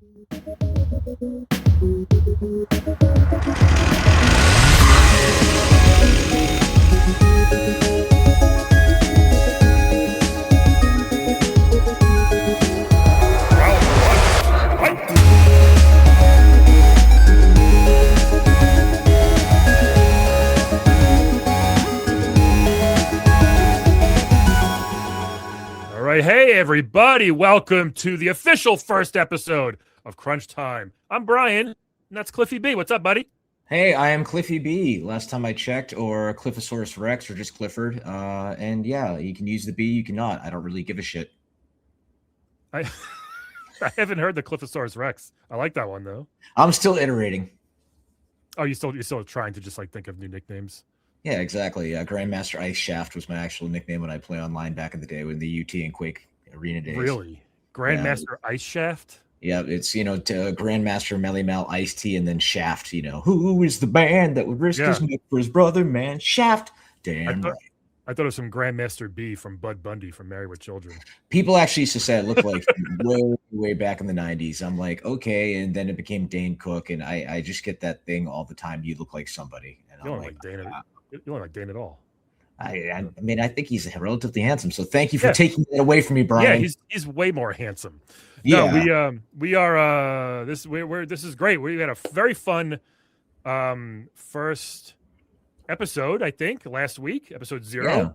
Hey everybody, welcome to the official first episode of Crunch Time. I'm Brian, and that's Cliffy B. What's up, buddy? Hey, I am Cliffy B. Last time I checked, or Cliffosaurus Rex, or just Clifford. And yeah, you can use the B, you cannot. I don't really give a shit. I haven't heard the Cliffosaurus Rex. I like that one though. I'm still iterating. Oh, you're still trying to just like think of new nicknames? Yeah, exactly. Grandmaster Ice Shaft was my actual nickname when I play online back in the day, when the UT and Quake arena days. Really? Grandmaster Ice Shaft? Yeah, it's, to Grandmaster Melly Mal Ice T and then Shaft, who is the man that would risk his neck for his brother, man? Shaft. Damn right. I thought it was some Grandmaster B from Bud Bundy from Married with Children. People actually used to say I looked like way back in the 90s. I'm like, okay, and then it became Dane Cook, and I just get that thing all the time. You look like somebody. And you don't like Dane. You don't like Dane at all. I mean, I think he's relatively handsome. So thank you for taking it away from me, Brian. Yeah, he's way more handsome. Yeah. No, we are this is great. We had a very fun first episode, I think, last week, episode 0.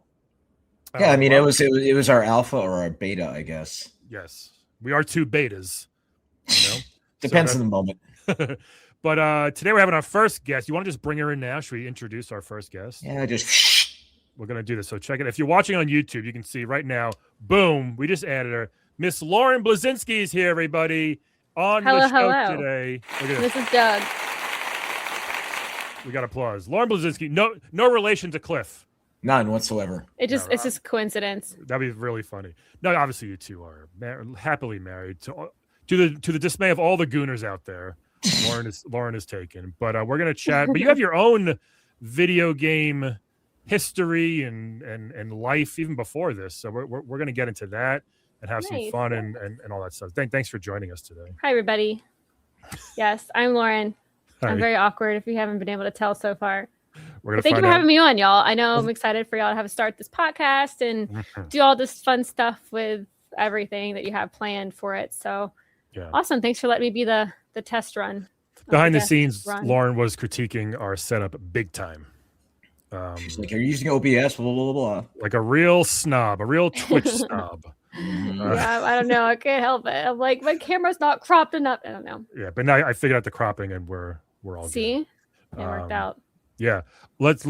Yeah, I mean, it was our alpha or our beta, I guess. Yes, we are 2 betas. Depends on the moment. But today we're having our first guest. You want to just bring her in now? Should we introduce our first guest? Yeah, just. We're going to do this. So check it. If you're watching on YouTube, you can see right now, boom, we just added her. Miss Lauren Bleszinski is here, everybody, on the show today. This is Doug. We got applause. Lauren Bleszinski, no relation to Cliff. None whatsoever. It's just coincidence. That'd be really funny. No, obviously you two are happily married to the dismay of all the gooners out there. Lauren is taken, but we're gonna chat. But you have your own video game history and life even before this, so we're gonna get into that and have some fun and all that stuff. Thanks for joining us today. Hi everybody. Yes, I'm Lauren. Hi. I'm very awkward if you haven't been able to tell so far. Thank you for having me on, y'all. I know I'm excited for y'all to have start this podcast and do all this fun stuff with everything that you have planned for it. So awesome. Thanks for letting me be the test run. Behind the scenes, Lauren was critiquing our setup big time. She's like, "Are you using OBS?" Blah blah blah. Like a real snob, a real Twitch snob. Yeah, I don't know. I can't help it. I'm like, my camera's not cropped enough. I don't know. Yeah, but now I figured out the cropping, and we're all see. Good. It worked out. Yeah, let's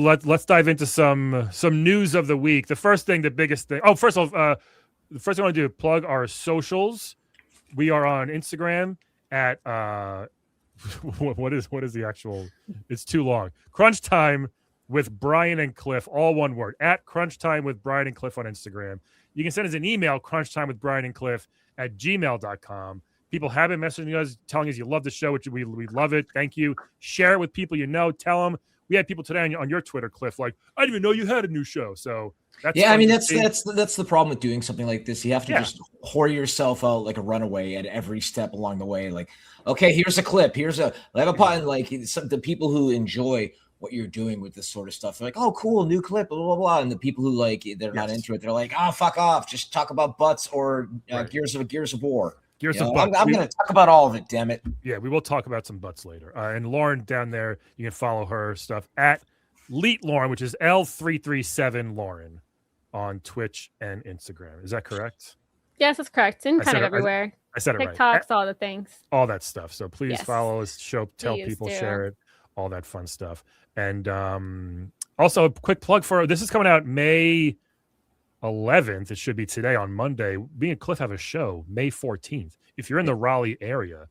dive into some news of the week. The biggest thing. Oh, first of all, the first thing I want to do, plug our socials. We are on Instagram at what is the actual? It's too long. Crunch Time with Brian and Cliff, all one word, at Crunch Time with Brian and Cliff on Instagram. You can send us an email, crunchtimewithbrianandcliff@gmail.com. People have been messaging us, telling us you love the show, which we love it. Thank you. Share it with people you know. Tell them. We had people today on your Twitter, Cliff, like, I didn't even know you had a new show. So that's I mean, that's the problem with doing something like this. You have to just whore yourself out like a runaway at every step along the way. Like, okay, here's a clip. Here's a pot. Like the people who enjoy what you're doing with this sort of stuff, they're like, oh, cool, new clip, blah, blah, blah. And the people who they're not into it, they're like, oh, fuck off. Just talk about butts or Gears of War. I'm going to talk about all of it, damn it. Yeah, we will talk about some butts later. And Lauren down there, you can follow her stuff at Leet Lauren, which is L337Lauren on Twitch and Instagram. Is that correct? Yes, that's correct. And kind of everywhere. I said it right. TikToks, all the things. All that stuff. So please follow us, tell people, share it, all that fun stuff. And also a quick plug for this is coming out May 11th. It should be today on Monday. Me and Cliff have a show May 14th. If you're in the Raleigh area,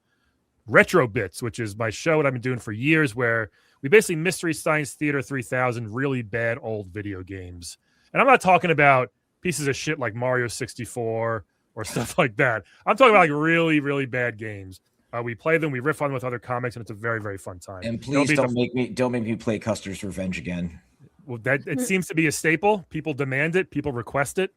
Retro Bits, which is my show that I've been doing for years, where we basically Mystery Science Theater 3000 really bad old video games. And I'm not talking about pieces of shit like Mario 64 or stuff like that. I'm talking about like really, really bad games. We play them, we riff on them with other comics, and it's a very, very fun time. And please don't make me play Custer's Revenge again. Well, it seems to be a staple. People demand it. People request it.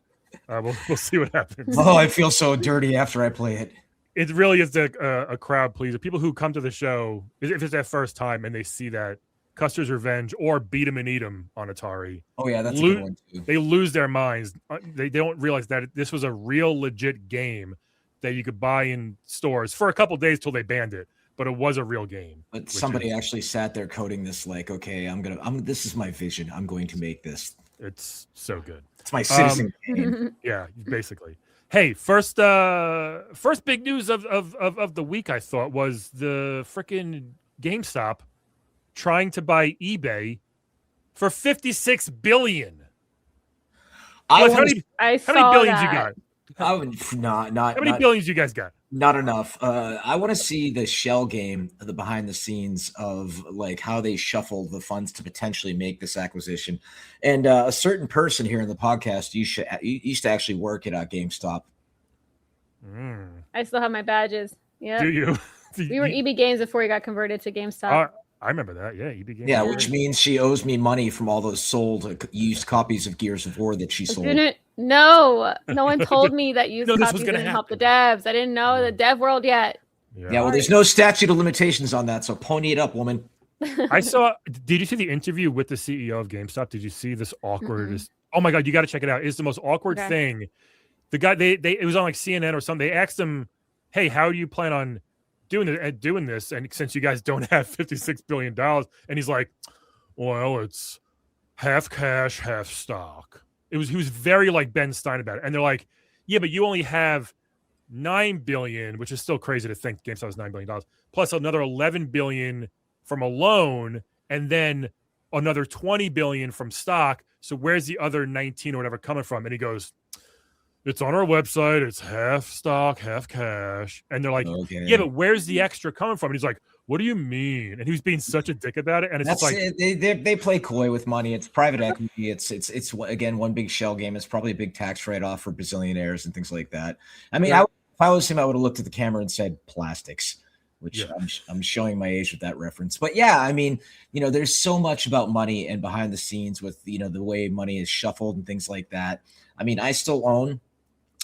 We'll see what happens. Oh, I feel so dirty after I play it. it really is a crowd pleaser. People who come to the show, if it's their first time and they see that Custer's Revenge or Beat 'em and Eat 'em on Atari. Oh yeah, that's a good one too. They lose their minds. They don't realize that this was a real legit game that you could buy in stores for a couple days till they banned it, but it was a real game. But somebody actually sat there coding this like, okay, this is my vision. I'm going to make this. It's so good. It's my citizen game. Yeah, basically. Hey, first big news of the week, I thought, was the freaking GameStop trying to buy eBay for $56 billion. How many billions you got? How many billions you guys got? Not enough. I want to see the shell game, the behind the scenes of like how they shuffled the funds to potentially make this acquisition. And a certain person here in the podcast used to actually work at GameStop. I still have my badges. Yeah. Do you? We were EB Games before we got converted to GameStop. I remember that. Yeah, EB Games. Yeah, which means she owes me money from all those sold used copies of Gears of War that she sold. No one told me that used copies didn't help the devs. I didn't know the dev world yet. Yeah, well, there's no statute of limitations on that, so pony it up, woman. Did you see the interview with the CEO of GameStop? Did you see this awkward? Oh my God, you got to check it out. It's the most awkward thing. The guy, it was on like CNN or something. They asked him, "Hey, how do you plan on doing this? And since you guys don't have $56 billion," and he's like, "Well, it's half cash, half stock." He was very like Ben Stein about it, and they're like, "Yeah, but you only have $9 billion, which is still crazy to think GameStop was $9 billion, plus another $11 billion from a loan, and then another $20 billion from stock. So where's the other 19 or whatever coming from?" And he goes, "It's on our website. It's half stock, half cash." And they're like, "Yeah, but where's the extra coming from?" And he's like, "What do you mean?" And he was being such a dick about it. And it's like they play coy with money. It's private equity. It's again one big shell game. It's probably a big tax write-off for bazillionaires and things like that. I mean, if I was him, I would have looked at the camera and said plastics, which I'm showing my age with that reference. But yeah, I mean, there's so much about money and behind the scenes with the way money is shuffled and things like that. I mean, I still own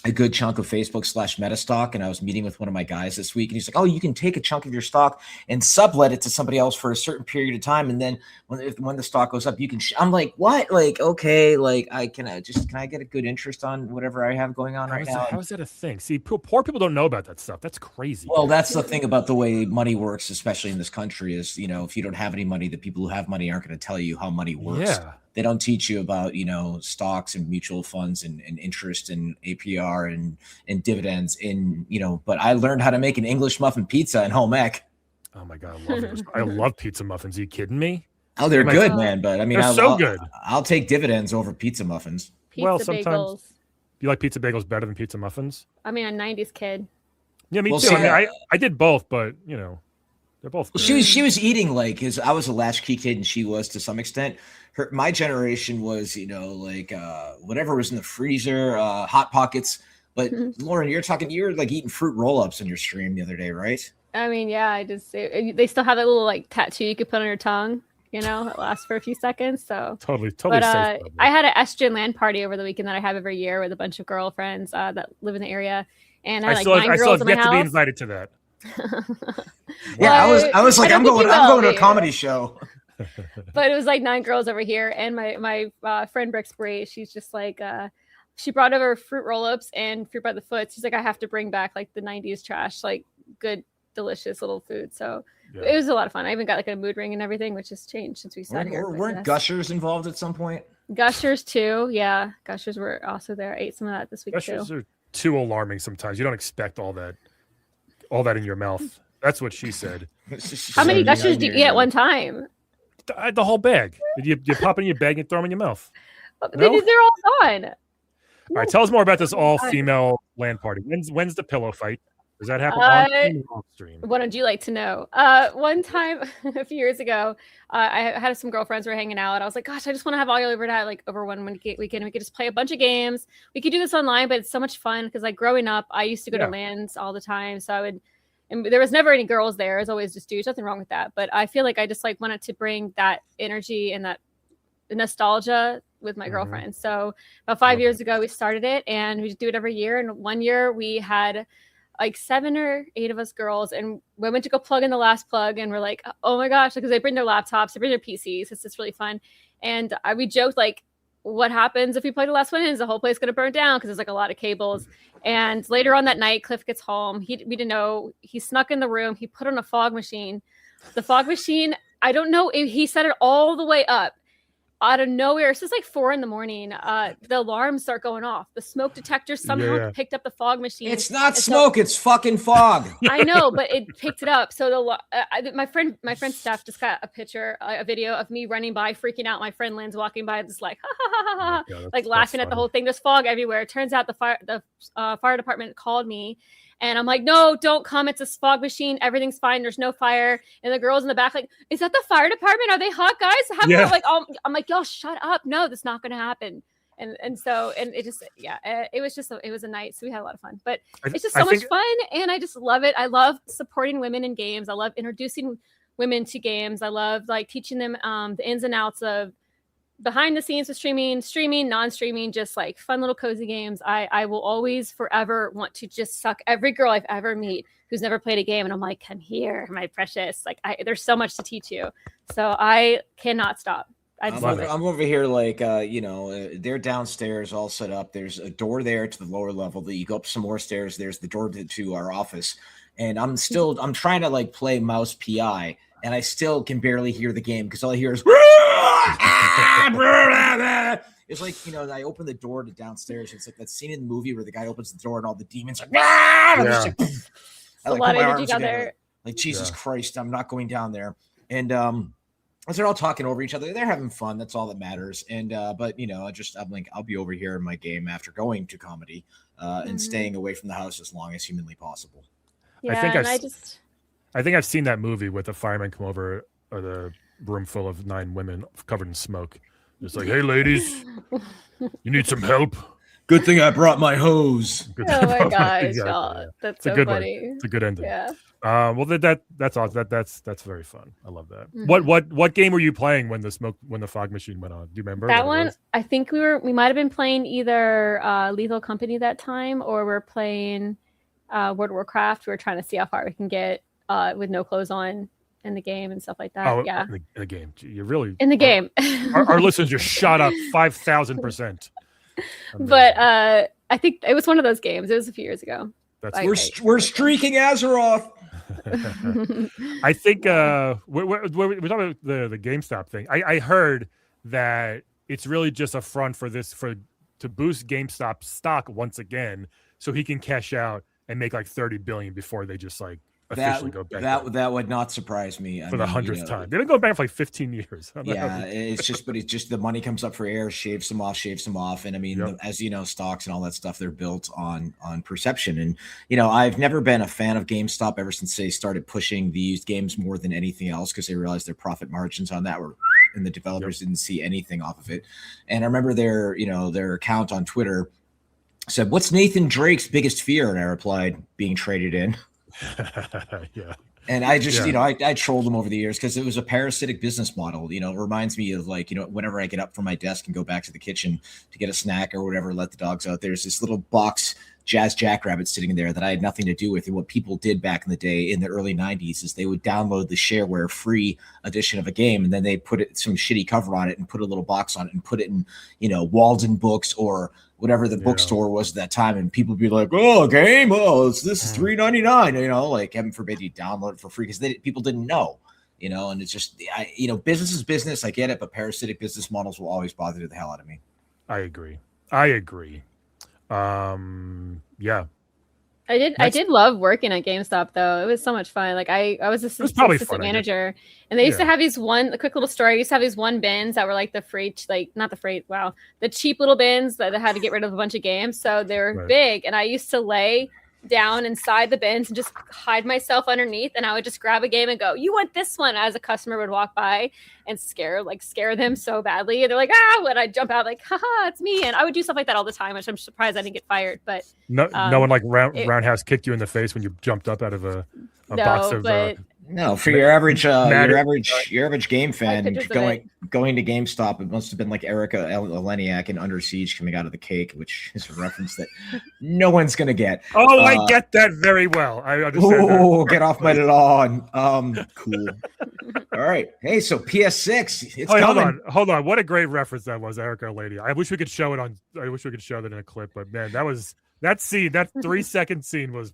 a good chunk of Facebook/Meta stock. And I was meeting with one of my guys this week and he's like, "Oh, you can take a chunk of your stock and sublet it to somebody else for a certain period of time. And then when the stock goes up, you can, I'm like, what? Like, okay. Like can I get a good interest on whatever I have going on right now? How is that a thing? See, poor people don't know about that stuff. That's crazy. Well, that's the thing about the way money works, especially in this country is, if you don't have any money, the people who have money aren't going to tell you how money works. Yeah. They don't teach you about, stocks and mutual funds and interest and APR and dividends but I learned how to make an English muffin pizza in home ec. Oh my God. I love pizza muffins. Are you kidding me? Oh, they're good, man. But I mean, they're so good. I'll take dividends over pizza muffins. Sometimes bagels. You like pizza bagels better than pizza muffins? I mean, a 90s kid. Yeah, me too. I did both, but they're both good. She was eating like I was a latchkey kid and she was to some extent. My generation was, whatever was in the freezer, Hot Pockets. But Lauren, you're like eating fruit roll-ups on your stream the other day, right? I mean, yeah, they still have that little like tattoo you could put on your tongue, it lasts for a few seconds. So totally but, safe. I had an estrogen LAN party over the weekend that I have every year with a bunch of girlfriends that live in the area. And I had 9 girls in my house. To be invited to that. Yeah, I was like, I'm going to a comedy show. But it was like 9 girls over here, and my friend Brixbury, she's just like she brought over fruit roll-ups and fruit by the foot. She's like, I have to bring back like the 90s trash, like good, delicious little food. So it was a lot of fun. I even got like a mood ring and everything, which has changed since we sat here. Weren't Gushers involved at some point? Gushers too, yeah. Gushers were also there. I ate some of that this week Gushers are too alarming sometimes. You don't expect all that in your mouth. That's what she said. How many Gushers do you eat at one time? The whole bag. You pop it in your bag and throw them in your mouth. They're all gone. All right, tell us more about this all-female LAN party. When's the pillow fight? Does that happen on stream? What would you like to know? One time a few years ago, I had some girlfriends who were hanging out. I was like, gosh, I just want to have all you over over one weekend. We could just play a bunch of games. We could do this online, but it's so much fun because like growing up, I used to go to LANs all the time. So and there was never any girls there. It was always just dudes. Nothing wrong with that. But I feel like I just like wanted to bring that energy and that nostalgia with my girlfriend. So about 5 years ago, we started it and we do it every year. And one year we had like 7 or 8 of us girls, and we went to go plug in the last plug, and we're like, oh my gosh, because they bring their laptops, they bring their PCs. It's just really fun. And we joked like, what happens if we plug the last one in? Is the whole place going to burn down? Because there's like a lot of cables. And later on that night, Cliff gets home. We didn't know. He snuck in the room. He put on a fog machine. The fog machine, I don't know if he set it all the way up. Out of nowhere, it's just like 4 a.m. The alarms start going off. The smoke detector somehow picked up the fog machine. It's not smoke, it's fucking fog. I know, but it picked it up. So my friend Steph just got a video of me running by, freaking out. My friend Lynn's walking by, just like ha ha ha ha, like laughing at the whole thing. There's fog everywhere. It turns out the fire department called me. And I'm like, no, don't come. It's a fog machine. Everything's fine. There's no fire. And the girls in the back, like, is that the fire department? Are they hot guys? I'm like, y'all shut up. No, that's not going to happen. And it just, it was a night. So we had a lot of fun, but it's just so much fun. And I just love it. I love supporting women in games. I love introducing women to games. I love like teaching them the ins and outs of behind the scenes of streaming, non-streaming, just like fun little cozy games. I will always forever want to just suck every girl I've ever meet who's never played a game. And I'm like, come here, my precious. Like there's so much to teach you. So I cannot stop. I'm over here like, they're downstairs all set up. There's a door there to the lower level that you go up some more stairs. There's the door to our office. And I'm trying to like play mouse PI. And I still can barely hear the game because all I hear is it's like, I open the door to downstairs. It's like that scene in the movie where the guy opens the door and all the demons are like, a lot of energy down there. Like, Jesus Christ, I'm not going down there. And as they're all talking over each other, they're having fun. That's all that matters. And but I'm like, I'll be over here in my game after going to comedy and staying away from the house as long as humanly possible. Yeah, I think I've seen that movie with the firemen come over the room full of 9 women covered in smoke. It's like, hey, ladies, you need some help? Good thing I brought my hose. Oh my gosh, y'all. That's so funny. It's a good ending. Yeah. Well, that's awesome. That's very fun. I love that. Mm-hmm. What game were you playing when the fog machine went on? Do you remember that one? I think we might have been playing either Lethal Company that time, or we're playing World of Warcraft. We were trying to see how far we can get with no clothes on in the game and stuff like that. Oh, yeah. In the game. You really in the game. Our listeners just shot up 5,000%. But I think it was one of those games. It was a few years ago. We're streaking Azeroth. I think we're talking about the GameStop thing. I heard that it's really just a front to boost GameStop stock once again, so he can cash out and make like $30 billion before they just like officially go back. That would not surprise me. For the 100th time. They've been going back for like 15 years. Yeah, it's just the money comes up for air, shaves them off. And I mean, as you know, stocks and all that stuff, they're built on perception. And, I've never been a fan of GameStop ever since they started pushing the used games more than anything else, because they realized their profit margins on that were, and the developers didn't see anything off of it. And I remember their account on Twitter said, "What's Nathan Drake's biggest fear?" And I replied, "Being traded in." Yeah. And I just, I trolled them over the years because it was a parasitic business model. It reminds me of like, whenever I get up from my desk and go back to the kitchen to get a snack or whatever, let the dogs out, there's this little box Jazz Jackrabbit sitting in there that I had nothing to do with. And what people did back in the day in the early 90s is they would download the shareware free edition of a game, and then they put some shitty cover on it and put a little box on it and put it in, Walden Books or whatever the bookstore was at that time, and people would be like, "Oh, a game? Oh, this is $3.99." Like, heaven forbid you download it for free because people didn't know, And it's just, business is business. I get it, but parasitic business models will always bother the hell out of me. I agree. Yeah. I did love working at GameStop though. It was so much fun. Like I was assistant manager, and they used to have these a quick little story. I used to have these bins that were like the cheap little bins that had to get rid of a bunch of games. So they were big, and I used to lay down inside the bins and just hide myself underneath, and I would just grab a game and go, "You want this one?" As a customer would walk by and scare them so badly, and they're like, "Ah!" When I jump out, like, "Haha, it's me!" And I would do stuff like that all the time, which I'm surprised I didn't get fired. But no one like roundhouse kicked you in the face when you jumped up out of a box of. No, for your average game fan, going to GameStop, it must have been like Erica Eleniak in Under Siege coming out of the cake, which is a reference that no one's gonna get. Oh, I get that very well. I understand. Oh, get off my lawn. Cool. All right. Hey, so PS6. It's coming. Hold on. What a great reference that was, Erica Lady. I wish we could show it on. I wish we could show that in a clip. But man, that scene, that 3-second scene was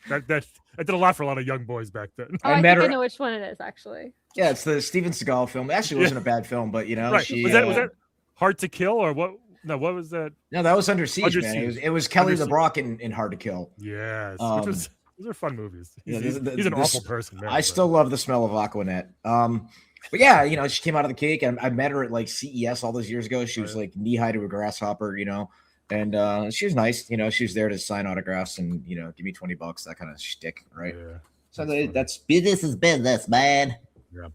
that did a lot for a lot of young boys back then. Oh, I think I know which one it is actually. Yeah, it's the Steven Seagal film. It actually wasn't a bad film, but right. Was that Hard to Kill or what? No, what was that? No, that was Under Siege, man. It was Kelly LeBrock in Hard to Kill. Yes, those are fun movies. He's an awful person, man. I still love the smell of Aquanet. But yeah, she came out of the cake, and I met her at like CES all those years ago. She was like knee high to a grasshopper, and she was nice. She was there to sign autographs and give me $20, that kind of shtick, right? Yeah, so that's business is business, man. Yeah.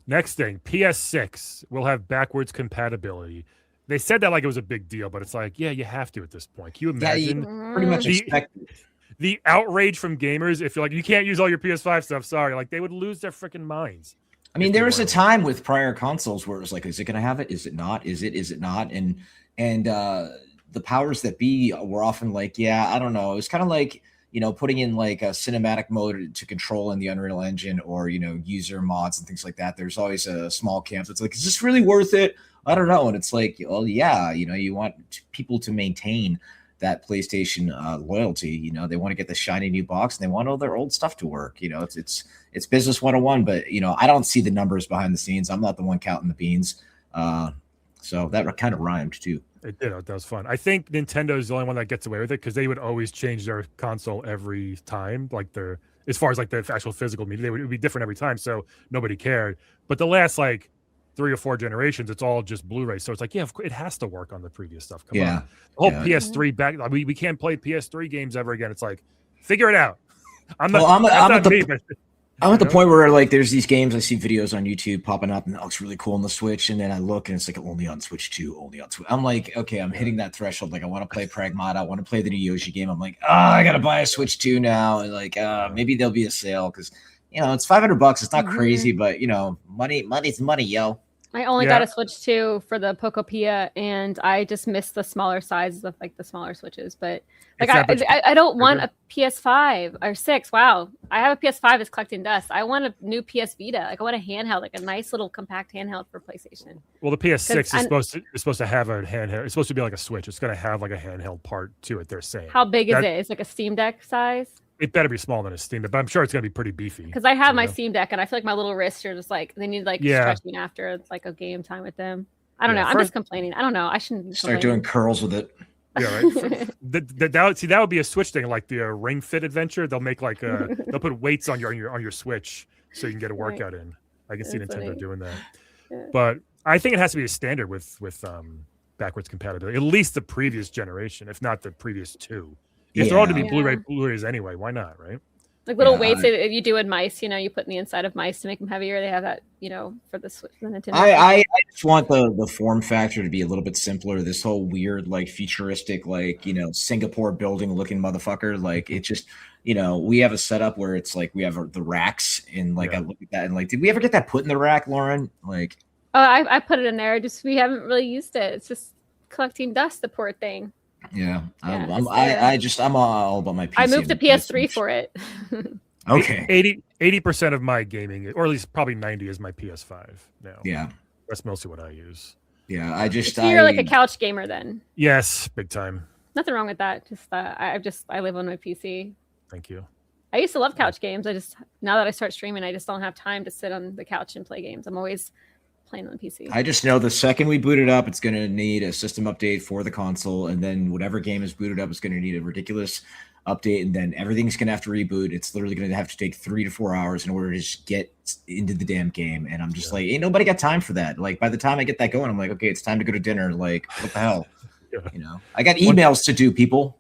Next thing, PS6 will have backwards compatibility. They said that like it was a big deal, but it's like, yeah, you have to at this point. Can you imagine? Yeah, pretty much expect the outrage from gamers if you're like, you can't use all your PS5 stuff. Sorry, like they would lose their freaking minds. I mean, there was a time with prior consoles where it was like, is it going to have it? Is it not? Is it not? And the powers that be were often like, yeah, I don't know. It was kind of like, putting in like a cinematic mode to control in the Unreal Engine or, user mods and things like that. There's always a small camp that's like, is this really worth it? I don't know. And it's like, well, yeah, you want people to maintain that PlayStation loyalty. They want to get the shiny new box and they want all their old stuff to work. It's business 101, but I don't see the numbers behind the scenes. I'm not the one counting the beans. So that kind of rhymed too. It did. That was fun. I think Nintendo is the only one that gets away with it because they would always change their console every time. Like as far as like the actual physical media, it would be different every time. So nobody cared. But the last like 3 or 4 generations, it's all just Blu-ray. So it's like, yeah, it has to work on the previous stuff. Come on. The whole PS3 back. We can't play PS3 games ever again. It's like, figure it out. I'm at the point where like there's these games, I see videos on YouTube popping up and it looks really cool on the Switch, and then I look and it's like only on Switch 2, only on Switch. I'm like, okay, I'm hitting that threshold. Like I want to play Pragmata, I want to play the new Yoshi game. I'm like, I gotta buy a Switch 2 now, and like maybe there'll be a sale because it's $500. It's not crazy, but money's money, yo. I only got a Switch 2 for the Pocopia, and I just missed the smaller sizes of like the smaller Switches. But like I don't want a PS5 or 6. Wow, I have a PS5 that's collecting dust. I want a new PS Vita. Like I want a handheld, like a nice little compact handheld for PlayStation. Well, the PS6 is supposed to have a handheld. It's supposed to be like a Switch. It's going to have like a handheld part to it. They're saying. How big is it? It's like a Steam Deck size. It better be smaller than a Steam Deck, but I'm sure it's going to be pretty beefy. Because I have my Steam Deck, and I feel like my little wrists are just like they need stretching after it's like a game time with them. I don't know. I'm just complaining. I don't know. I shouldn't start doing curls with it. Yeah, right. That would be a Switch thing, like the Ring Fit Adventure. They'll make like they'll put weights on your Switch so you can get a workout in. I can see Nintendo doing that. Yeah. But I think it has to be a standard with backwards compatibility, at least the previous generation, if not the previous 2. If they're all to be Blu-rays anyway, why not, right? Like little weights that you do in mice, you put in the inside of mice to make them heavier. They have that, for the Switch. The Nintendo. I just want the form factor to be a little bit simpler. This whole weird, like futuristic, like Singapore building looking motherfucker. Like it just, we have a setup where it's like we have the racks, and like I look at that and like, did we ever get that put in the rack, Lauren? Like, oh, I put it in there. We haven't really used it. It's just collecting dust, the poor thing. Yeah, I'm all about my PC. I moved to PS3 for it. Okay. 80% of my gaming, or at least probably 90, is my PS5 now. Yeah, that's mostly what I use. Yeah, you're like a couch gamer then. Yes, big time. Nothing wrong with that. Just I live on my PC. Thank you. I used to love couch games. Now that I start streaming, I just don't have time to sit on the couch and play games. I'm always playing on the PC. I just know the second we boot it up, it's going to need a system update for the console, and then whatever game is booted up is going to need a ridiculous update, and then everything's going to have to reboot. It's literally going to have to take 3 to 4 hours in order to just get into the damn game, and I'm just like, ain't nobody got time for that. Like by the time I get that going, I'm like, okay, it's time to go to dinner. Like what the hell? I got emails to do, people.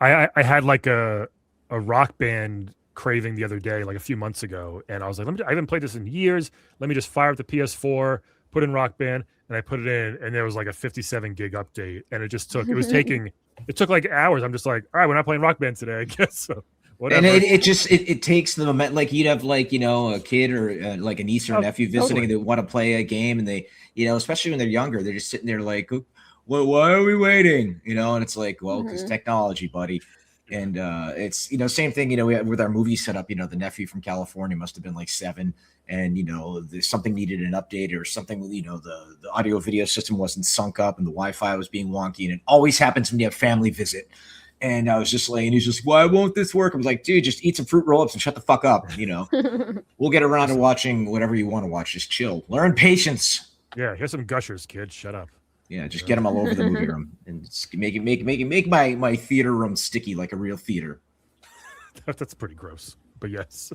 I had like a Rock Band craving the other day, like a few months ago, and I was like, I haven't played this in years. Let me just fire up the PS4, put in Rock Band, and I put it in, and there was like a 57 gig update, and it took like hours. I'm just like, all right, we're not playing Rock Band today, I guess. So Whatever. And it takes the moment. Like you'd have like a kid or like a niece or nephew visiting, and they want to play a game, and they especially when they're younger, they're just sitting there like, well, why are we waiting? And it's like, well, because technology, buddy. And it's same thing. We with our movie setup. The nephew from California must have been like 7, and something needed an update or something. The audio video system wasn't sunk up, and the Wi-Fi was being wonky, and it always happens when you have family visit. And I was just like, and he's just, why won't this work? I was like, dude, just eat some fruit roll-ups and shut the fuck up. We'll get around to watching whatever you want to watch. Just chill. Learn patience. Yeah, here's some gushers, kid. Shut up. Yeah, just get them all over the movie room and make my theater room sticky like a real theater. That's pretty gross, but yes.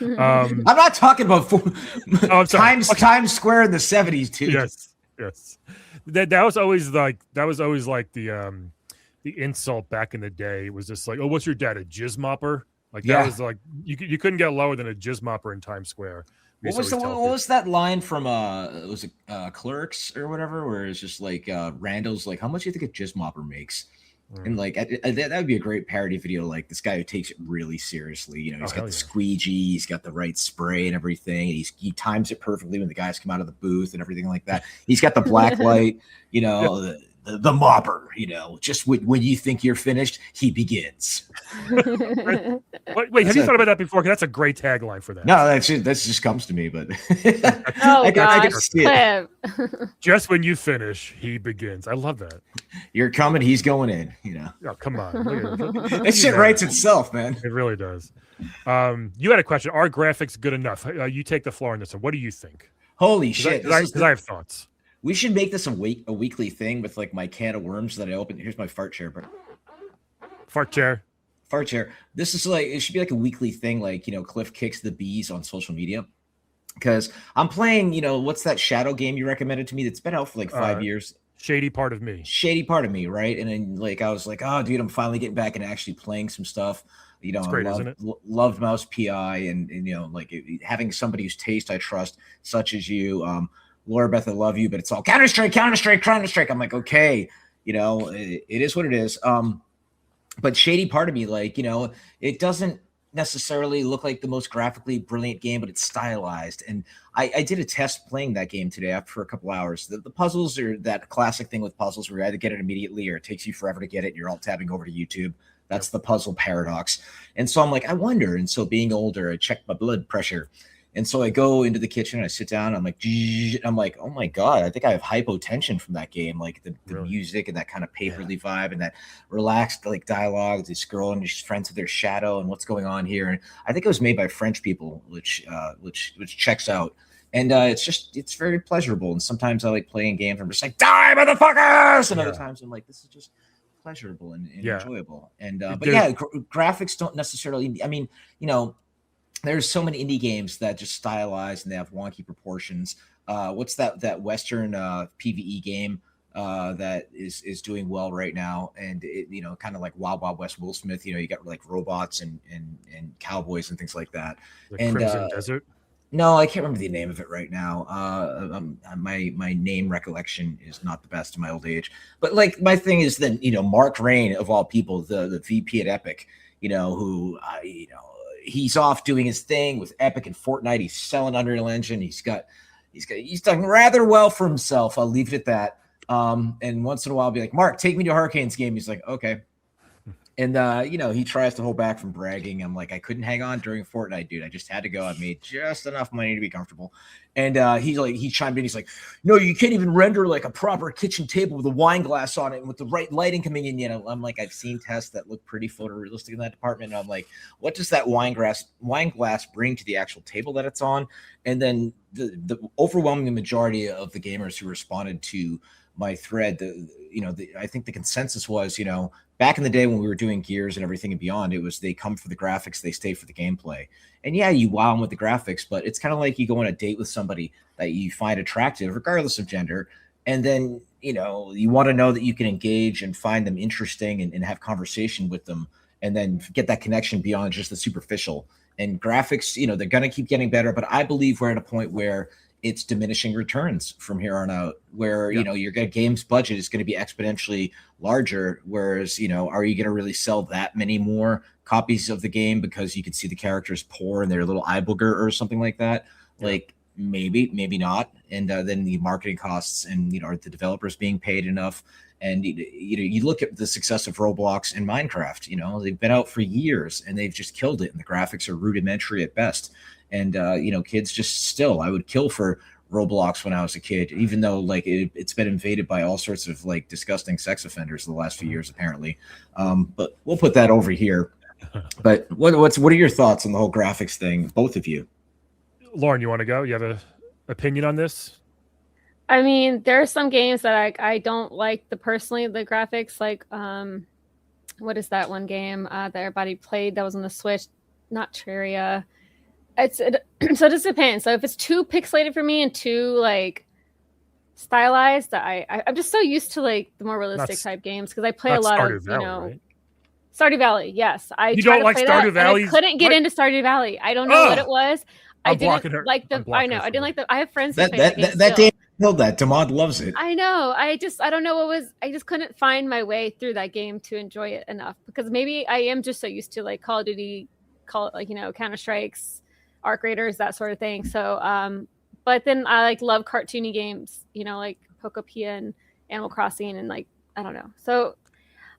I'm not talking about Times Square in the 70s, dude. Yes. That was always like the insult back in the day. It was just like, oh, what's your dad, a jizz mopper? Like that was like you couldn't get lower than a jizz mopper in Times Square. What was that line from was it Clerks or whatever, where it's just like Randall's like, how much do you think a jizz mopper makes? And like that would be a great parody video. Like this guy who takes it really seriously. He's got the squeegee, he's got the right spray and everything. And he times it perfectly when the guys come out of the booth and everything like that. He's got the black light, the mopper, just when you think you're finished, he begins. Wait, have you thought about that before? 'Cause that's a great tagline for that. No, that just comes to me, but I can see it. Just when you finish, he begins. I love that. You're coming, he's going in. Oh, come on. That shit writes itself, man. It really does. You had a question. Are graphics good enough? You take the floor on this one. What do you think? Holy shit! Because I have thoughts. We should make this a weekly thing with like my can of worms that I open. Here's my fart chair, bro. Fart chair. This is like, it should be like a weekly thing. Like, Cliff kicks the bees on social media. Because I'm playing, what's that shadow game you recommended to me that's been out for like 5 years? Shady Part of Me. Right? And then like I was like, oh, dude, I'm finally getting back and actually playing some stuff. It's great, isn't it? Loved Mouse PI and like having somebody whose taste I trust, such as you. Laura Beth, I love you, but it's all Counter-Strike. I'm like, okay, it is what it is. But Shady Part of Me, like, it doesn't necessarily look like the most graphically brilliant game, but it's stylized. And I did a test playing that game today for a couple hours. The puzzles are that classic thing with puzzles where you either get it immediately or it takes you forever to get it. And you're all tabbing over to YouTube. That's the puzzle paradox. And so I'm like, I wonder. And so being older, I checked my blood pressure. And so I go into the kitchen, I sit down, I'm like, oh my God, I think I have hypotension from that game. Like the music and that kind of paperly vibe and that relaxed like dialogue, this girl and she's friends with their shadow and what's going on here. And I think it was made by French people, which checks out. And it's very pleasurable. And sometimes I like playing games. I'm just like, die, motherfuckers! And other times I'm like, this is just pleasurable and enjoyable. And graphics don't necessarily, I mean, there's so many indie games that just stylize and they have wonky proportions. What's that Western PvE game that is doing well right now? And it, kind of like Wild Wild West Will Smith. You got like robots and cowboys and things like that. And Crimson Desert. No, I can't remember the name of it right now. My name recollection is not the best in my old age. But like my thing is then Mark Rain of all people, the VP at Epic, who he's off doing his thing with Epic and Fortnite. He's selling Unreal Engine. He's done rather well for himself. I'll leave it at that. And once in a while, I'll be like, Mark, take me to a Hurricanes game. He's like, okay. And he tries to hold back from bragging. I'm like, I couldn't hang on during Fortnite, dude. I just had to go. I made just enough money to be comfortable. And he chimed in. He's like, no, you can't even render like a proper kitchen table with a wine glass on it and with the right lighting coming in. I'm like, I've seen tests that look pretty photorealistic in that department. And I'm like, what does that wine glass bring to the actual table that it's on? And then the overwhelming majority of the gamers who responded to my thread, I think the consensus was, back in the day when we were doing Gears and everything and beyond, it was they come for the graphics, they stay for the gameplay. And yeah, you wow them with the graphics, but it's kind of like you go on a date with somebody that you find attractive, regardless of gender. And then, you want to know that you can engage and find them interesting and have conversation with them and then get that connection beyond just the superficial. And graphics, they're going to keep getting better. But I believe we're at a point where it's diminishing returns from here on out, where your game's budget is going to be exponentially larger, whereas are you going to really sell that many more copies of the game because you can see the characters poor and they're a little eye booger or something like that? Like maybe not. And then the marketing costs and are the developers being paid enough? And you look at the success of Roblox and Minecraft. They've been out for years and they've just killed it, and the graphics are rudimentary at best. And kids just still, I would kill for Roblox when I was a kid, even though it's been invaded by all sorts of disgusting sex offenders the last few years apparently. But we'll put that over here. But what are your thoughts on the whole graphics thing, both of you? Lauren, you want to go? You have an opinion on this? I mean, there are some games that I don't like the graphics. Like, what is that one game that everybody played that was on the Switch? Not Terraria. So it just depends. So if it's too pixelated for me and too stylized, I'm just so used to the more realistic type games because I play a lot of right? Stardew Valley. Yes, you don't like Stardew Valley. I couldn't get into Stardew Valley. I don't know what it was. I didn't like the. I know. I didn't like the. I have friends that game killed that. Damod loves it. I know. I don't know what was. I just couldn't find my way through that game to enjoy it enough because maybe I am just so used to Call of Duty, Counter Strikes, Arc Raiders, that sort of thing. So, but then I love cartoony games, like Pokopia and Animal Crossing, and I don't know. So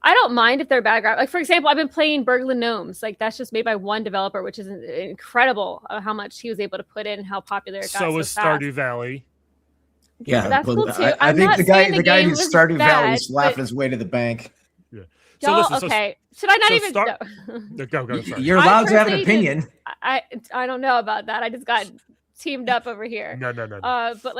I don't mind if they're bad graphics. For example, I've been playing Burglar Gnomes. That's just made by one developer, which is incredible how much he was able to put in and how popular it got. So was Stardew Valley. Yeah, that's cool too. I think the guy who Stardew Valley is laughing his way to the bank. Yeah. So listen, okay. Should I not even go? You're allowed to have an opinion. I don't know about that. I just got teamed up over here. No. But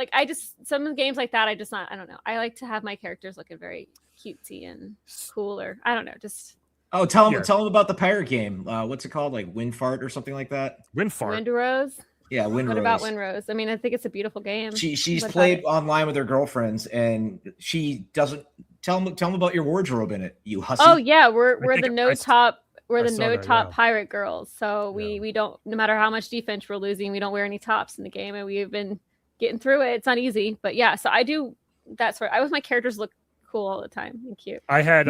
some games like that, I don't know. I like to have my characters looking very cutesy and cool, or I don't know, just. Oh, tell him about the pirate game. What's it called? Windfart or something like that? Windfart. Windrose. Yeah, Windrose. What about Windrose? I mean, I think it's a beautiful game. She's played online with her girlfriends, and she doesn't tell them about your wardrobe in it. You hussy. Oh yeah, we're the no top pirate girls. So we don't, no matter how much defense we're losing, we don't wear any tops in the game, and we've been getting through it. It's not easy, but yeah. So I do. That's where I was. My characters look cool all the time and cute. I had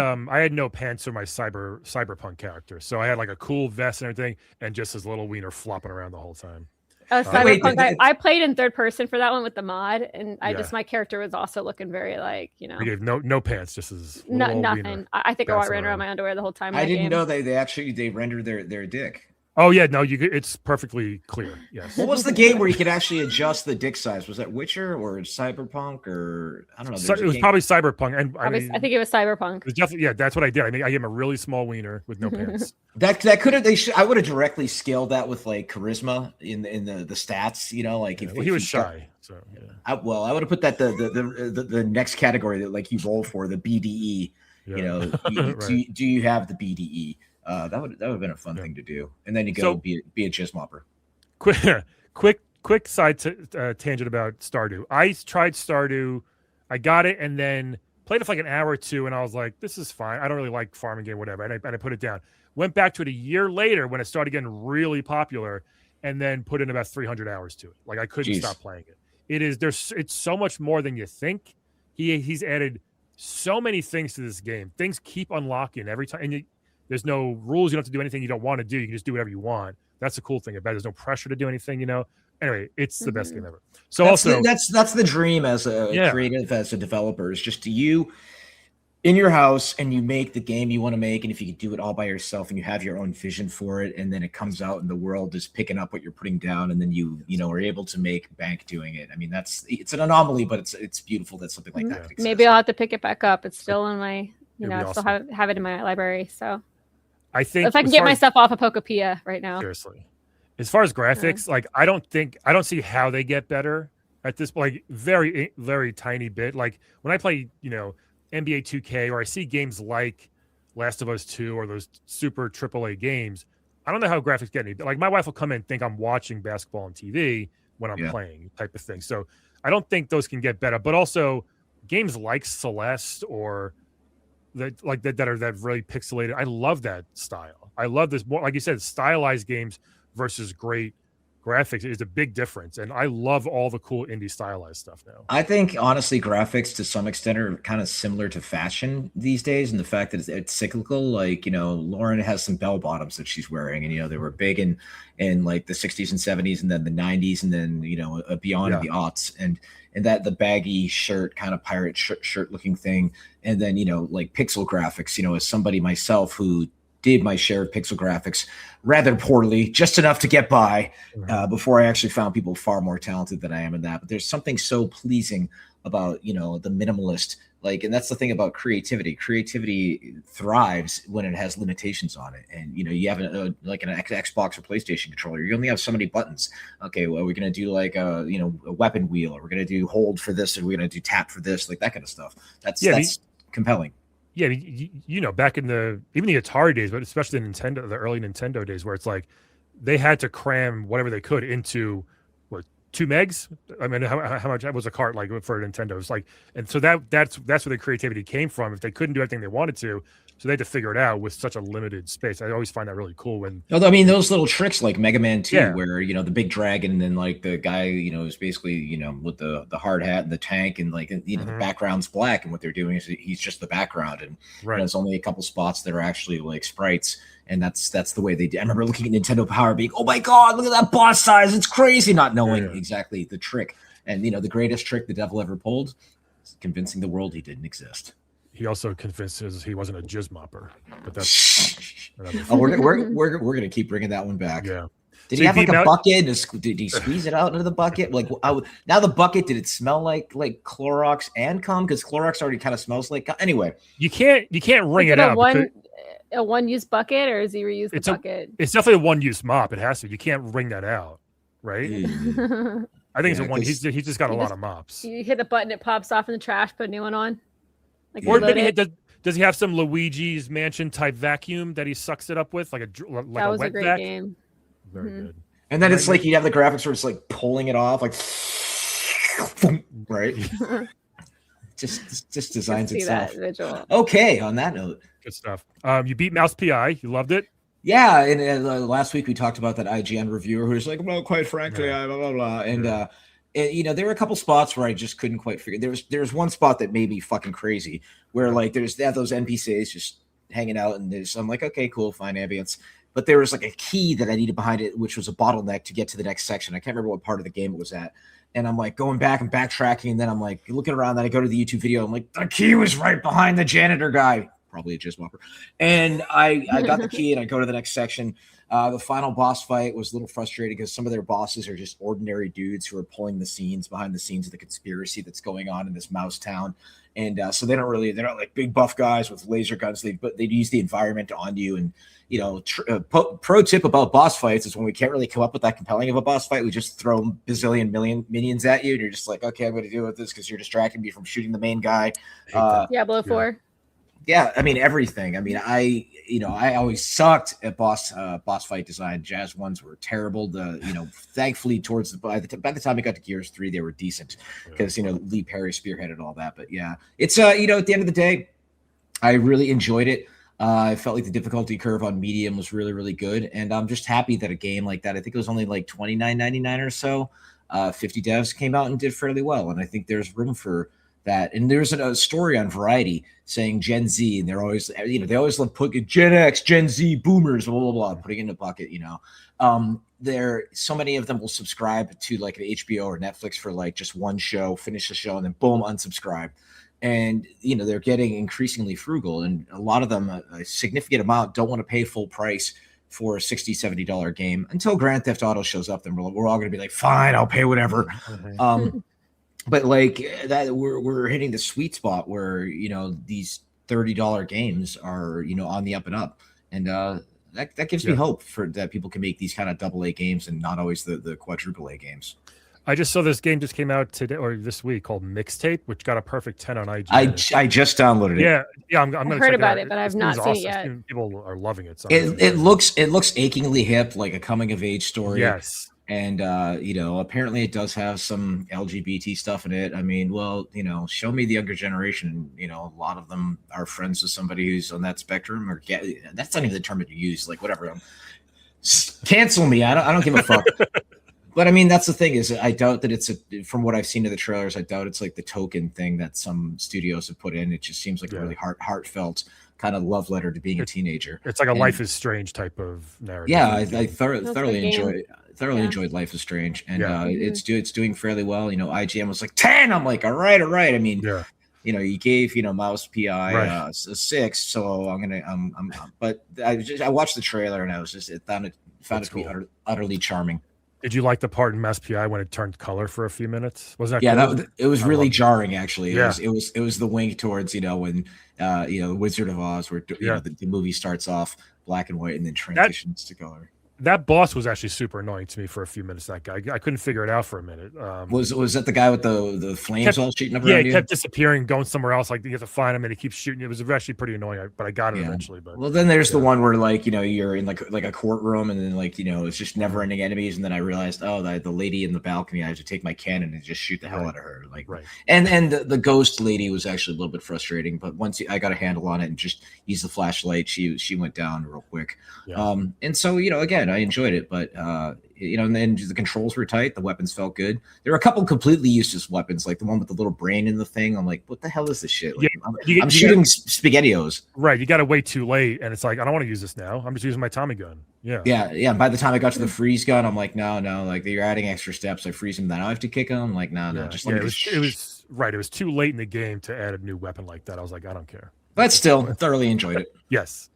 no pants for my cyberpunk character, so I had a cool vest and everything, and just his little wiener flopping around the whole time. Cyberpunk. I played in third person for that one with the mod, and my character was also looking very We gave no pants, just as nothing. I think I ran around my underwear the whole time. I didn't know they rendered their dick. Oh yeah, no, it's perfectly clear. Yes. What was the game where you could actually adjust the dick size? Was that Witcher or Cyberpunk or I don't know? It was probably Cyberpunk, and I think it was Cyberpunk. It was definitely, that's what I did. I gave him a really small wiener with no pants. That could have. I would have directly scaled that with charisma in the stats. If he was shy. So yeah. I would have put that the next category that you roll for, the BDE. Yeah. Right. Do you have the BDE? That would have been a fun thing to do, and then you go be a jizz mopper. Quick side tangent about Stardew. I tried Stardew, I got it, and then played it for an hour or two, and I was like, "This is fine. I don't really like farming game, whatever." And I put it down. Went back to it a year later when it started getting really popular, and then put in about 300 hours to it. I couldn't stop playing it. It's so much more than you think. He's added so many things to this game. Things keep unlocking every time, and there's no rules. You don't have to do anything you don't want to do. You can just do whatever you want. That's the cool thing about it. There's no pressure to do anything, Anyway, it's the best game ever. So that's the dream as a creative, as a developer, is just you in your house and you make the game you want to make. And if you can do it all by yourself and you have your own vision for it, and then it comes out and the world is picking up what you're putting down, and then you are able to make bank doing it. I mean, it's an anomaly, but it's beautiful that something like that exists. Maybe I'll have to pick it back up. It's still in my, I still have it in my library. So I think if I can get myself off of Pokopia right now. Seriously. As far as graphics, I don't see how they get better at this point. Very, very tiny bit. When I play, NBA 2K, or I see games like Last of Us 2 or those super AAA games, I don't know how graphics get any. My wife will come in and think I'm watching basketball on TV when I'm playing, type of thing. So I don't think those can get better. But also games like Celeste or that are really pixelated. I love that style. I love this more, like you said, stylized games versus great graphics is a big difference. And I love all the cool indie stylized stuff now. I think honestly, graphics to some extent are kind of similar to fashion these days, and the fact that it's cyclical. Like, Lauren has some bell bottoms that she's wearing, and they were big in like the 60s and 70s, and then the 90s, and then beyond the aughts, and that the baggy shirt, kind of pirate shirt looking thing, and then like pixel graphics. As somebody myself who did my share of pixel graphics rather poorly, just enough to get by, before I actually found people far more talented than I am in that. But there's something so pleasing about, the minimalist, and that's the thing about creativity. Creativity thrives when it has limitations on it. And, you have an Xbox or PlayStation controller, you only have so many buttons. Okay, well, we're going to do like a weapon wheel, or we're going to do hold for this, or we're going to do tap for this, like that kind of stuff. That's compelling. Yeah, back in even the Atari days, but especially the early Nintendo days, where it's like they had to cram whatever they could into 2 megs. I mean, how much was a cart like for Nintendo? It's like, and so that's where the creativity came from. If they couldn't do everything they wanted to, so they had to figure it out with such a limited space. I always find that really cool when. I mean, those little tricks like Mega Man 2, where the big dragon, and then like the guy is basically with the hard hat and the tank, and like the background's black, and what they're doing is he's just the background, and there's only a couple spots that are actually like sprites, and that's the way they did. I remember looking at Nintendo Power being, oh my god, look at that boss size, it's crazy, not knowing exactly the trick. And the greatest trick the devil ever pulled is convincing the world he didn't exist. He also convinced us he wasn't a jizz mopper, but that's. we're gonna keep bringing that one back. Yeah. Did he have like a bucket? Did he squeeze it out into the bucket? Like, now the bucket, did it smell like Clorox and cum? Because Clorox already kind of smells like cum. Anyway, you can't wring it out. A one-use bucket, or is he reuse the bucket? It's definitely a one-use mop. It has to. You can't wring that out, right? I think it's a one. He's just got a lot of mops. You hit the button, it pops off in the trash. Put a new one on. Or maybe does he have some Luigi's Mansion type vacuum that he sucks it up with, like that a was wet a great vac? game. Very good. And then it's like you have the graphics where it's like pulling it off, like right. just designs itself. Okay, on that note, good stuff. You beat Mouse PI. You loved it. Yeah, and last week we talked about that IGN reviewer who's like, well, quite frankly, blah blah blah, and there were a couple spots where I just couldn't quite figure. There was one spot that made me fucking crazy, where like they have those NPCs just hanging out, and I'm like, okay, cool, fine, ambience. But there was like a key that I needed behind it, which was a bottleneck to get to the next section. I can't remember what part of the game it was at. And I'm like going back and backtracking, and then I'm like looking around. Then I go to the YouTube video. I'm like, the key was right behind the janitor guy, probably a jizz whopper. And I got the key, and I go to the next section. The final boss fight was a little frustrating because some of their bosses are just ordinary dudes who are pulling the scenes behind the scenes of the conspiracy that's going on in this mouse town. And so they're not like big buff guys with laser guns, but they use the environment on you. And, pro tip about boss fights is when we can't really come up with that compelling of a boss fight, we just throw bazillion million minions at you. And you're just like, okay, I'm going to deal with this because you're distracting me from shooting the main guy. Diablo 4. Yeah, I mean everything. I mean, I always sucked at boss fight design. Jazz ones were terrible. Thankfully by the time I got to Gears 3, they were decent because Lee Perry spearheaded all that. But yeah, it's at the end of the day, I really enjoyed it. I felt like the difficulty curve on medium was really, really good, and I'm just happy that a game like that, I think it was only like $29.99 or so. 50 devs came out and did fairly well, and I think there's room for that. And there's a story on Variety saying Gen Z, and they're always, they always love putting Gen X, Gen Z, boomers, blah, blah, blah, putting in a bucket, so many of them will subscribe to like an HBO or Netflix for like just one show, finish the show, and then boom, unsubscribe. And, they're getting increasingly frugal, and a lot of them, a significant amount, don't want to pay full price for a $60, $70 game until Grand Theft Auto shows up. Then we're all going to be like, fine, I'll pay whatever. But like that, we're hitting the sweet spot where these $30 games are on the up and up, and that gives me hope for that people can make these kind of AA games and not always the quadruple A games. I just saw this game just came out today or this week called Mixtape, which got a perfect 10 on IGN. I just downloaded it. Yeah. I'm gonna heard about it, but I've not seen it yet. People are loving it. So it looks achingly hip, like a coming of age story. Yes. And apparently it does have some LGBT stuff in it. I mean, well, show me the younger generation. A lot of them are friends with somebody who's on that spectrum, or that's not even the term that you use. Like whatever. Cancel me. I don't give a fuck. But I mean, that's the thing is, I doubt that it's from what I've seen of the trailers, I doubt it's like the token thing that some studios have put in. It just seems like a really heartfelt kind of love letter to being a teenager. It's like a Life is Strange type of narrative. Yeah, I thoroughly enjoyed Life is Strange, and it's doing fairly well. You know, IGN was like 10. I'm like, all right. I mean, you know, you gave Mouse PI a 6, so but I watched the trailer and I was just found it to be utterly charming. Did you like the part in Mass PI when it turned color for a few minutes? Was that cool? It was really jarring actually. It was the wink towards when the Wizard of Oz, where the movie starts off black and white and then transitions to color. That boss was actually super annoying to me for a few minutes. That guy, I couldn't figure it out for a minute. Was that the guy with the flames all shooting up around you? Yeah, he kept disappearing, going somewhere else. Like you have to find him, and he keeps shooting. It was actually pretty annoying, but I got it eventually. But well, then there's the one where you're in like a courtroom, and then it's just never-ending enemies, and then I realized, the lady in the balcony, I have to take my cannon and just shoot the hell out of her. And the ghost lady was actually a little bit frustrating, but once I got a handle on it and just used the flashlight, she went down real quick. Yeah. And so again, I enjoyed it, but and then the controls were tight. The weapons felt good. There were a couple completely useless weapons, like the one with the little brain in the thing. I'm like, what the hell is this shit? Like, I'm shooting SpaghettiOs. Right. You got to wait too late, and it's like, I don't want to use this now. I'm just using my Tommy gun. Yeah. Yeah. By the time I got to the freeze gun, I'm like, no. Like you're adding extra steps. I freeze him, then I have to kick him. I'm like, no. Just it was right. It was too late in the game to add a new weapon like that. I was like, I don't care. But still, thoroughly enjoyed it. Yes.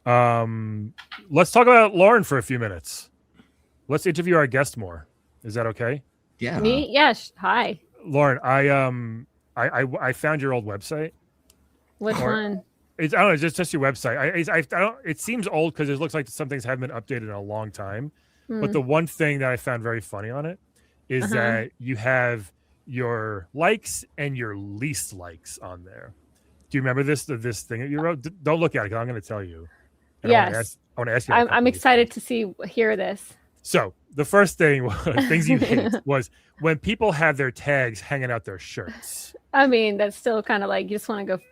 Let's talk about Lauren for a few minutes. Let's interview our guest more. Is that okay? Yeah. Me? Yes. Hi. Lauren, I found your old website. Which one? I don't know. It's just your website. I don't. It seems old because it looks like some things haven't been updated in a long time. But the one thing that I found very funny on it is that you have your likes and your least likes on there. Do you remember this thing that you wrote? Don't look at it because I'm going to tell you. Yes. I want to ask you. I'm excited to hear this. So the first thing things you hate was when people have their tags hanging out their shirts. I mean, that's still kind of like you just want to go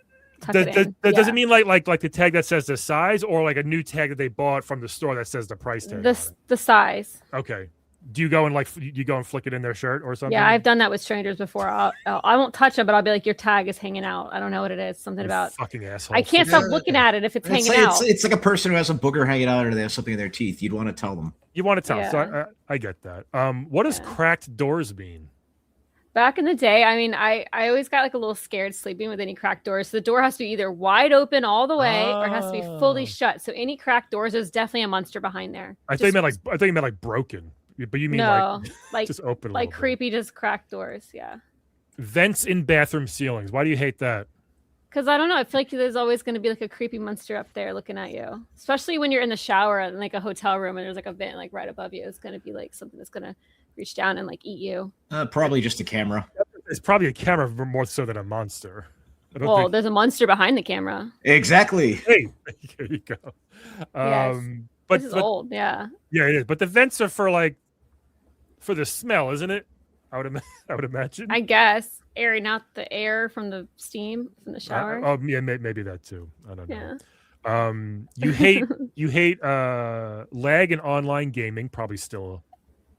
tuck it in. Does it mean like the tag that says the size, or like a new tag that they bought from the store that says the price tag? The size. Okay. Do you go and flick it in their shirt or something? Yeah, I've done that with strangers before. I won't touch it, but I'll be like, your tag is hanging out. I don't know what it is. Something about fucking asshole. I can't stop looking at it if it's hanging out. It's like a person who has a booger hanging out or they have something in their teeth. You'd want to tell them. You want to tell them. So I get that. What does cracked doors mean? Back in the day, I mean, I always got like a little scared sleeping with any cracked doors. So the door has to be either wide open all the way or it has to be fully shut. So any cracked doors, there's definitely a monster behind there. I thought you meant like broken. But you mean like just open, like creepy, just cracked doors, yeah. Vents in bathroom ceilings. Why do you hate that? Because I don't know. I feel like there's always going to be like a creepy monster up there looking at you, especially when you're in the shower in like a hotel room and there's like a vent like right above you. It's going to be like something that's going to reach down and like eat you. Probably just a camera. It's probably a camera more so than a monster. There's a monster behind the camera. Exactly. Hey, there you go. Yes. But this is old, yeah. Yeah, it is. But the vents are for the smell, isn't it? I would imagine. I guess airing out the air from the steam from the shower. Yeah, maybe that too. I don't know. You hate lag in online gaming. Probably still.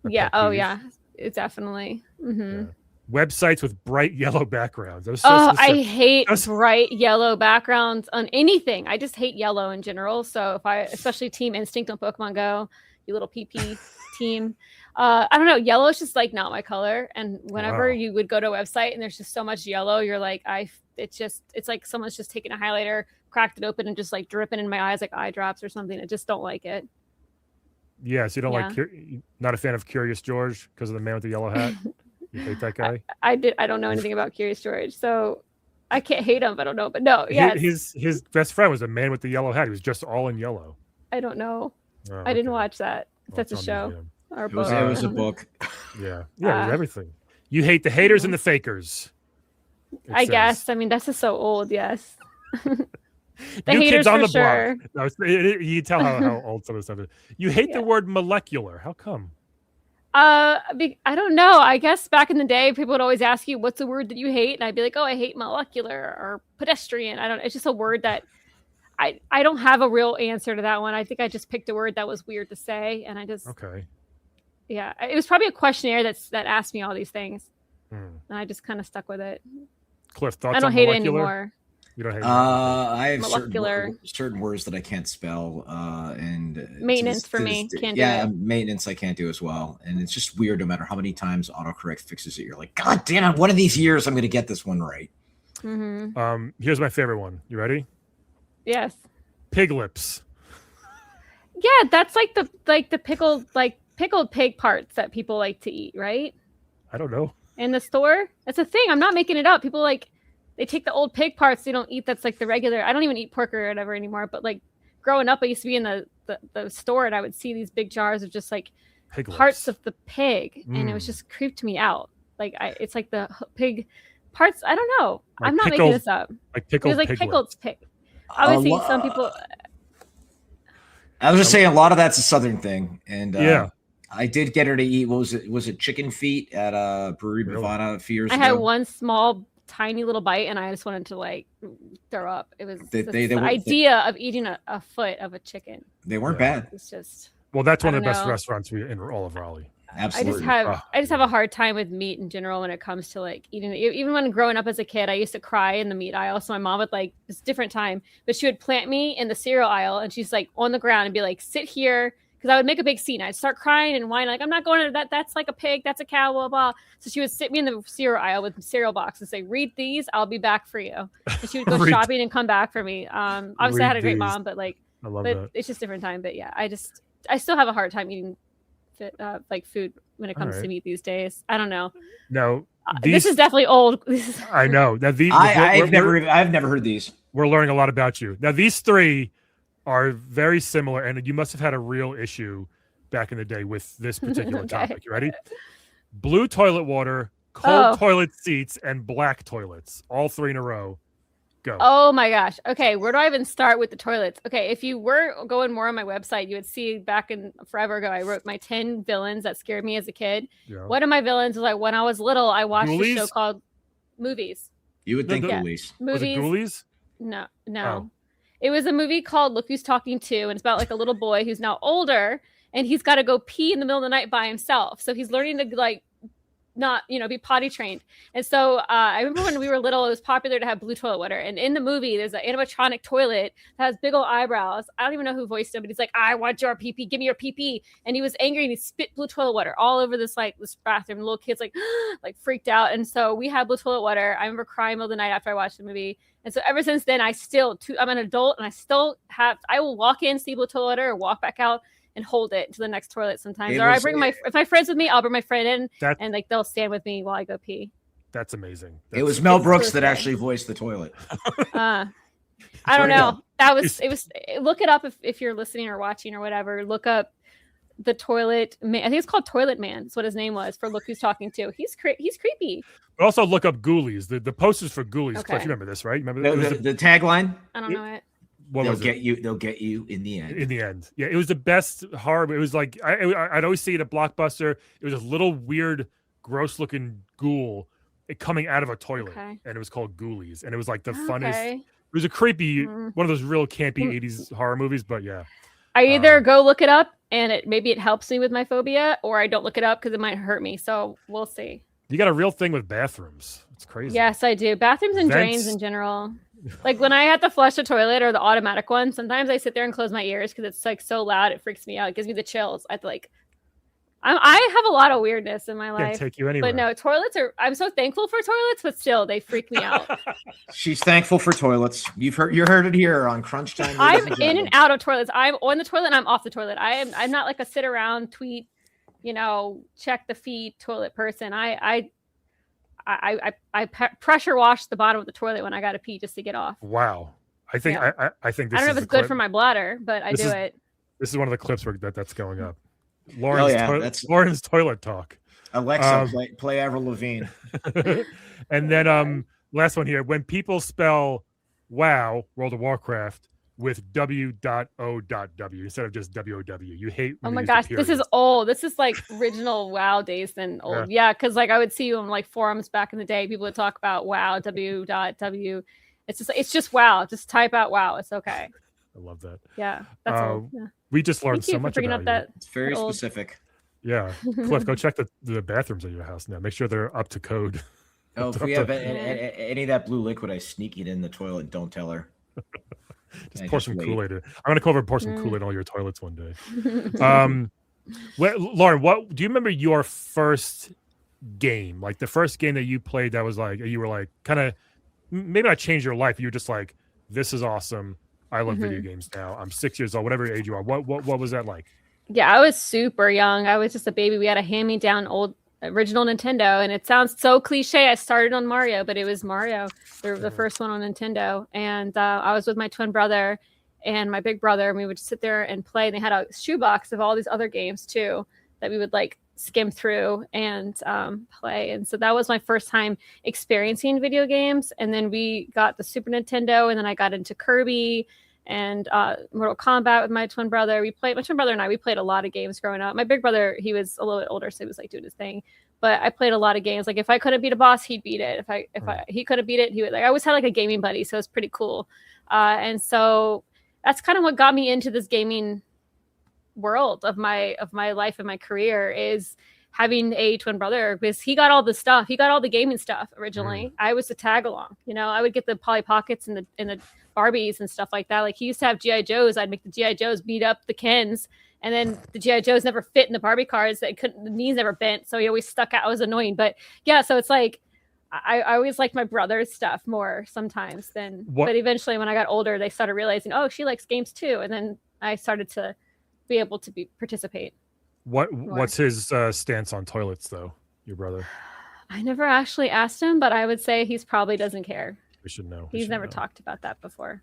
Yeah. Oh yeah. It's definitely. Mm-hmm. Yeah. Websites with bright yellow backgrounds. I hate bright yellow backgrounds on anything. I just hate yellow in general. So especially Team Instinct on Pokemon Go, you little PP team. I don't know. Yellow is just like not my color. And whenever you would go to a website and there's just so much yellow, you're like, it's like someone's just taken a highlighter, cracked it open and just like dripping in my eyes like eye drops or something. I just don't like it. Yeah. So you don't not a fan of Curious George because of the man with the yellow hat? You hate that guy? I don't know anything about Curious George. So I can't hate him. I don't know. But no, yeah. His best friend was a man with the yellow hat. He was just all in yellow. I don't know. I didn't watch that. That's a show. It was a book. Yeah. Yeah, it was everything. You hate the haters and the fakers. I guess. I mean, that's just so old, yes. The New haters kids on for the sure. block. No, you tell how old some of the stuff is. You hate the word molecular. How come? I don't know. I guess back in the day, people would always ask you, what's a word that you hate? And I'd be like, oh, I hate molecular or pedestrian. It's just a word that I don't have a real answer to that one. I think I just picked a word that was weird to say. And I just. Okay. Yeah, it was probably a questionnaire that asked me all these things, and I just kind of stuck with it. Cliff, thoughts? I don't hate it anymore. You don't hate it? I have Molecular. certain words that I can't spell, and maintenance for me can't do yeah, it. Maintenance I can't do as well, and it's just weird. No matter how many times autocorrect fixes it, you're like, God damn it! One of these years, I'm going to get this one right. Here's my favorite one. You ready? Yes. Pig lips. Yeah, that's like the pickled pig parts that people like to eat, right? I don't know. In the store, that's a thing. I'm not making it up. People they take the old pig parts they don't eat. That's like the regular. I don't even eat pork or whatever anymore. But like growing up, I used to be in the store and I would see these big jars of just like pig parts lips. of the pig, and it was just creeped me out. Like it's like the pig parts. I don't know. Like I'm not making this up. Like pickled. It was like pig pickled lips. pig. Obviously, some people. I was just saying a lot of that's a Southern thing, and yeah. I did get her to eat. What was it? Was it chicken feet at Brewery Bavana a few years ago? I had one small, tiny little bite, and I just wanted to like throw up. It was the idea of eating a foot of a chicken. They weren't bad. It's just that's one of the best restaurants in all of Raleigh. Absolutely. I just have a hard time with meat in general when it comes to like eating it. Even when growing up as a kid, I used to cry in the meat aisle. So my mom would it's a different time, but she would plant me in the cereal aisle, and she's like on the ground and be like, sit here. Because I would make a big scene. I'd start crying and whining, like, I'm not going to that. That's like a pig. That's a cow, blah, blah. So she would sit me in the cereal aisle with cereal boxes and say, read these. I'll be back for you. And she would go shopping and come back for me. Obviously, I had a great mom, but I love that. It's just a different time. But yeah, I still have a hard time eating food when it comes to meat these days. I don't know. No, this is definitely old. I know. Now, I've never heard these. We're learning a lot about you. Now, these three are very similar, and you must have had a real issue back in the day with this particular topic. You ready? Blue toilet water, cold toilet seats, and black toilets. All three in a row. Go. Oh my gosh. Okay, where do I even start with the toilets? Okay, if you were going more on my website, you would see back in forever ago, I wrote my 10 villains that scared me as a kid. Yeah. One of my villains was like when I was little, I watched a show called Movies. You would think Ghoulies. Movies. Was it Ghoulies? No. Oh. It was a movie called Look Who's Talking To, and it's about like a little boy who's now older, and he's got to go pee in the middle of the night by himself. So he's learning to not, be potty trained. And so I remember when we were little, it was popular to have blue toilet water. And in the movie, there's an animatronic toilet that has big old eyebrows. I don't even know who voiced him, but he's like, I want your pee-pee. Give me your pee-pee. And he was angry and he spit blue toilet water all over this bathroom. The little kids freaked out. And so we had blue toilet water. I remember crying in the middle of the night after I watched the movie. And so ever since then, I'm an adult and I will walk in, see blue toilet water, or walk back out and hold it to the next toilet sometimes. If my friend's with me, I'll bring my friend in and they'll stand with me while I go pee. That's amazing. It was Mel Brooks that actually voiced the toilet. I don't know. It was look it up if you're listening or watching or whatever. Look up the Toilet Man. I think it's called Toilet Man. That's what his name was for Look Who's Talking To. He's creepy. But also look up Ghoulies. The posters for Ghoulies. Okay. Cliff, you remember this, right? Remember the tagline? I don't know it. They'll get you in the end. In the end. Yeah, it was the best horror. It was like I'd always see it at Blockbuster. It was this little weird, gross looking ghoul coming out of a toilet. Okay. And it was called Ghoulies. And it was like the funnest. It was a creepy, one of those real campy 80s horror movies, but yeah. I either go look it up and maybe it helps me with my phobia, or I don't look it up because it might hurt me. So we'll see. You got a real thing with bathrooms. It's crazy. Yes, I do. Bathrooms and drains in general. Like when I have to flush the toilet or the automatic one, sometimes I sit there and close my ears because it's like so loud. It freaks me out. It gives me the chills. I have a lot of weirdness in my life. Can't take you anywhere. But no, I'm so thankful for toilets, but still they freak me out. She's thankful for toilets. You heard it here on Crunch Time. I'm in and out of toilets. I'm on the toilet and I'm off the toilet. I'm not like a sit around, tweet, check the feed toilet person. I pressure wash the bottom of the toilet when I got to pee just to get off. Wow. I think I think this I don't know if it's good for my bladder, but I do it. This is one of the clips where that's going up. Lauren's toilet talk. Alexa, play Avril Lavigne. And then last one here. When people spell WoW, World of Warcraft, with W.O.W instead of just WOW. You hate. Oh my gosh, this is old. This is like original WoW days than old. Yeah, because I would see on forums back in the day, people would talk about WoW, W.W. It's just WoW. Just type out WoW. It's okay. I love that. Yeah, that's old. Yeah. We just learned so much about that. It's very specific. Yeah, Cliff, go check the bathrooms at your house now. Make sure they're up to code. Oh, if we have any of that blue liquid, I sneak it in the toilet and don't tell her. Just pour some Kool-Aid in. I'm gonna come over and pour some Kool-Aid in all your toilets one day. Lauren, what do you remember your first game? Like the first game that you played that was like you were like kind of maybe not changed your life. You were just like, this is awesome. I love video games now. I'm 6 years old, whatever age you are. What was that like? Yeah, I was super young. I was just a baby. We had a hand-me-down old original Nintendo, and it sounds so cliche. I started on Mario, but it was Mario, the first one on Nintendo. And I was with my twin brother and my big brother, and we would sit there and play. And they had a shoebox of all these other games too that we would like skim through and play. And so that was my first time experiencing video games. And then we got the Super Nintendo, and then I got into Kirby and Mortal Kombat with my twin brother. My twin brother and I, we played a lot of games growing up. My big brother, he was a little bit older, so he was like doing his thing. But I played a lot of games. Like if I couldn't beat a boss, he'd beat it. He couldn't beat it, he would like. I always had like a gaming buddy, so it's pretty cool. And so that's kind of what got me into this gaming world of my life and my career is having a twin brother, because he got all the stuff. He got all the gaming stuff originally. I was the tag along. I would get the Polly Pockets and the Barbies and stuff like that. Like he used to have GI Joes. I'd make the GI Joes beat up the Kens, and then the GI Joes never fit in the Barbie cars. The knees never bent, so he always stuck out. I was annoying, but yeah. So it's like I always liked my brother's stuff more sometimes than. But eventually, when I got older, they started realizing, oh, she likes games too, and then I started to be able to participate. What's his stance on toilets, though? Your brother? I never actually asked him, but I would say he's probably doesn't care. We should know. He's never talked about that before.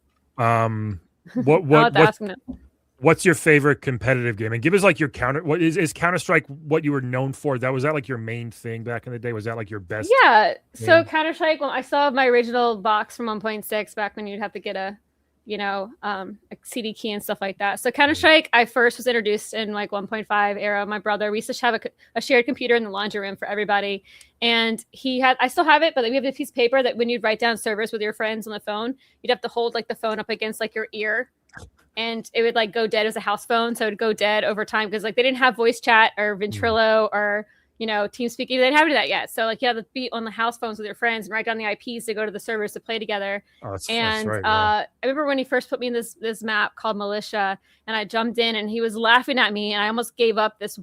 What's your favorite competitive game? And give us like your What is Counter-Strike what you were known for? Was that like your main thing back in the day? Was that like your best? Yeah. Game? So Counter-Strike, I still have my original box from 1.6 back when you'd have to get a CD key and stuff like that. So Counter-Strike, I first was introduced in like 1.5 era. My brother, we used to have a shared computer in the laundry room for everybody. And I still have it, but we have this piece of paper that when you'd write down servers with your friends on the phone, you'd have to hold like the phone up against like your ear, and it would like go dead as a house phone. So it would go dead over time because like they didn't have voice chat or Ventrilo or TeamSpeak. They didn't have that yet. So like you had to be on the house phones with your friends and write down the IPs to go to the servers to play together. That's right, yeah. I remember when he first put me in this map called Militia, and I jumped in and he was laughing at me, and I almost gave up this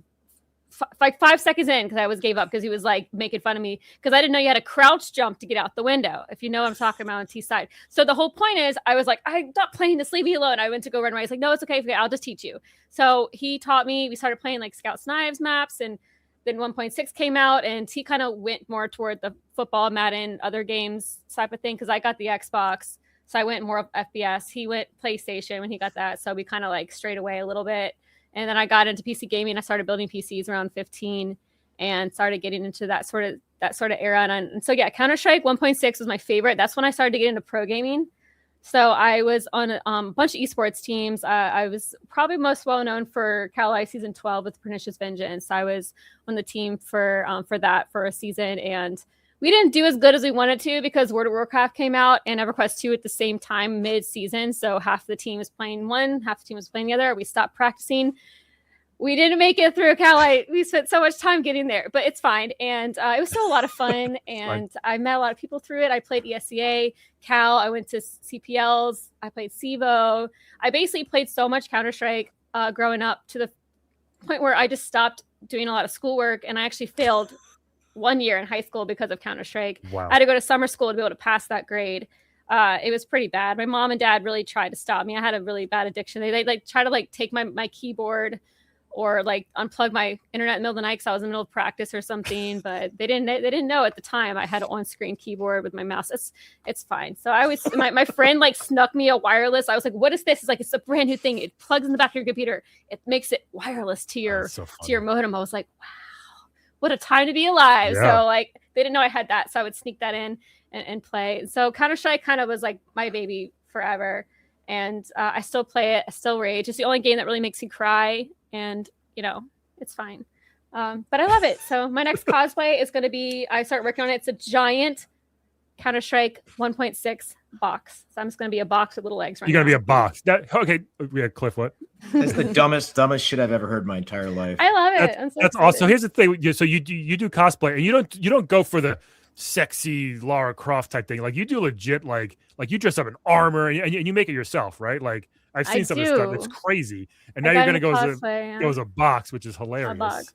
like 5 seconds in because I gave up because he was like making fun of me because I didn't know you had to crouch jump to get out the window, if you know what I'm talking about on T side. So the whole point is I was like, I'm not playing this, leave me alone. I went to go run away. He's like, no, it's okay, I'll just teach you. So he taught me. We started playing like Scouts Knives maps, and then 1.6 came out, and he kind of went more toward the football, Madden, other games type of thing because I got the Xbox. So I went more of FPS. He went PlayStation when he got that. So we kind of like strayed away a little bit. And then I got into PC gaming. I started building PCs around 15 and started getting into that sort of era. And so, yeah, Counter-Strike 1.6 was my favorite. That's when I started to get into pro gaming. So I was on a bunch of esports teams. I was probably most well known for Cal Season 12 with Pernicious Vengeance. I was on the team for that for a season, and we didn't do as good as we wanted to because World of Warcraft came out and EverQuest 2 at the same time mid-season. So half the team was playing one, half the team was playing the other. We stopped practicing. We didn't make it through Cal. We spent so much time getting there, but it's fine. And it was still a lot of fun. And I met a lot of people through it. I played ESCA, Cal. I went to CPLs. I played CEVO. I basically played so much Counter-Strike growing up to the point where I just stopped doing a lot of schoolwork. And I actually failed 1 year in high school because of Counter-Strike. Wow. I had to go to summer school to be able to pass that grade. It was pretty bad. My mom and dad really tried to stop me. I had a really bad addiction. They like try to like take my keyboard or like unplug my internet in the middle of the night because I was in the middle of practice or something, but they didn't know at the time I had an on-screen keyboard with my mouse. It's fine. So I was my friend like snuck me a wireless. I was like, what is this? It's like, it's a brand new thing. It plugs in the back of your computer. It makes it wireless to your modem. I was like, wow, what a time to be alive. Yeah. So like they didn't know I had that. So I would sneak that in and play. So Counter-Strike kind of was like my baby forever. And I still play it. I still rage. It's the only game that really makes me cry. And, it's fine. But I love it. So my next cosplay is going to be, I start working on it. It's a giant Counter-Strike 1.6 box. So I'm just gonna be a box with little legs. You're gonna be a box. Okay. Yeah, Cliff. What? That's the dumbest shit I've ever heard in my entire life. I love it. That's awesome. Here's the thing. So you do cosplay, and you don't go for the sexy Lara Croft type thing. Like you do legit, like you dress up in armor and you make it yourself, right? Like I've seen some of this stuff. It's crazy. And now you're gonna go as a box, which is hilarious. A box.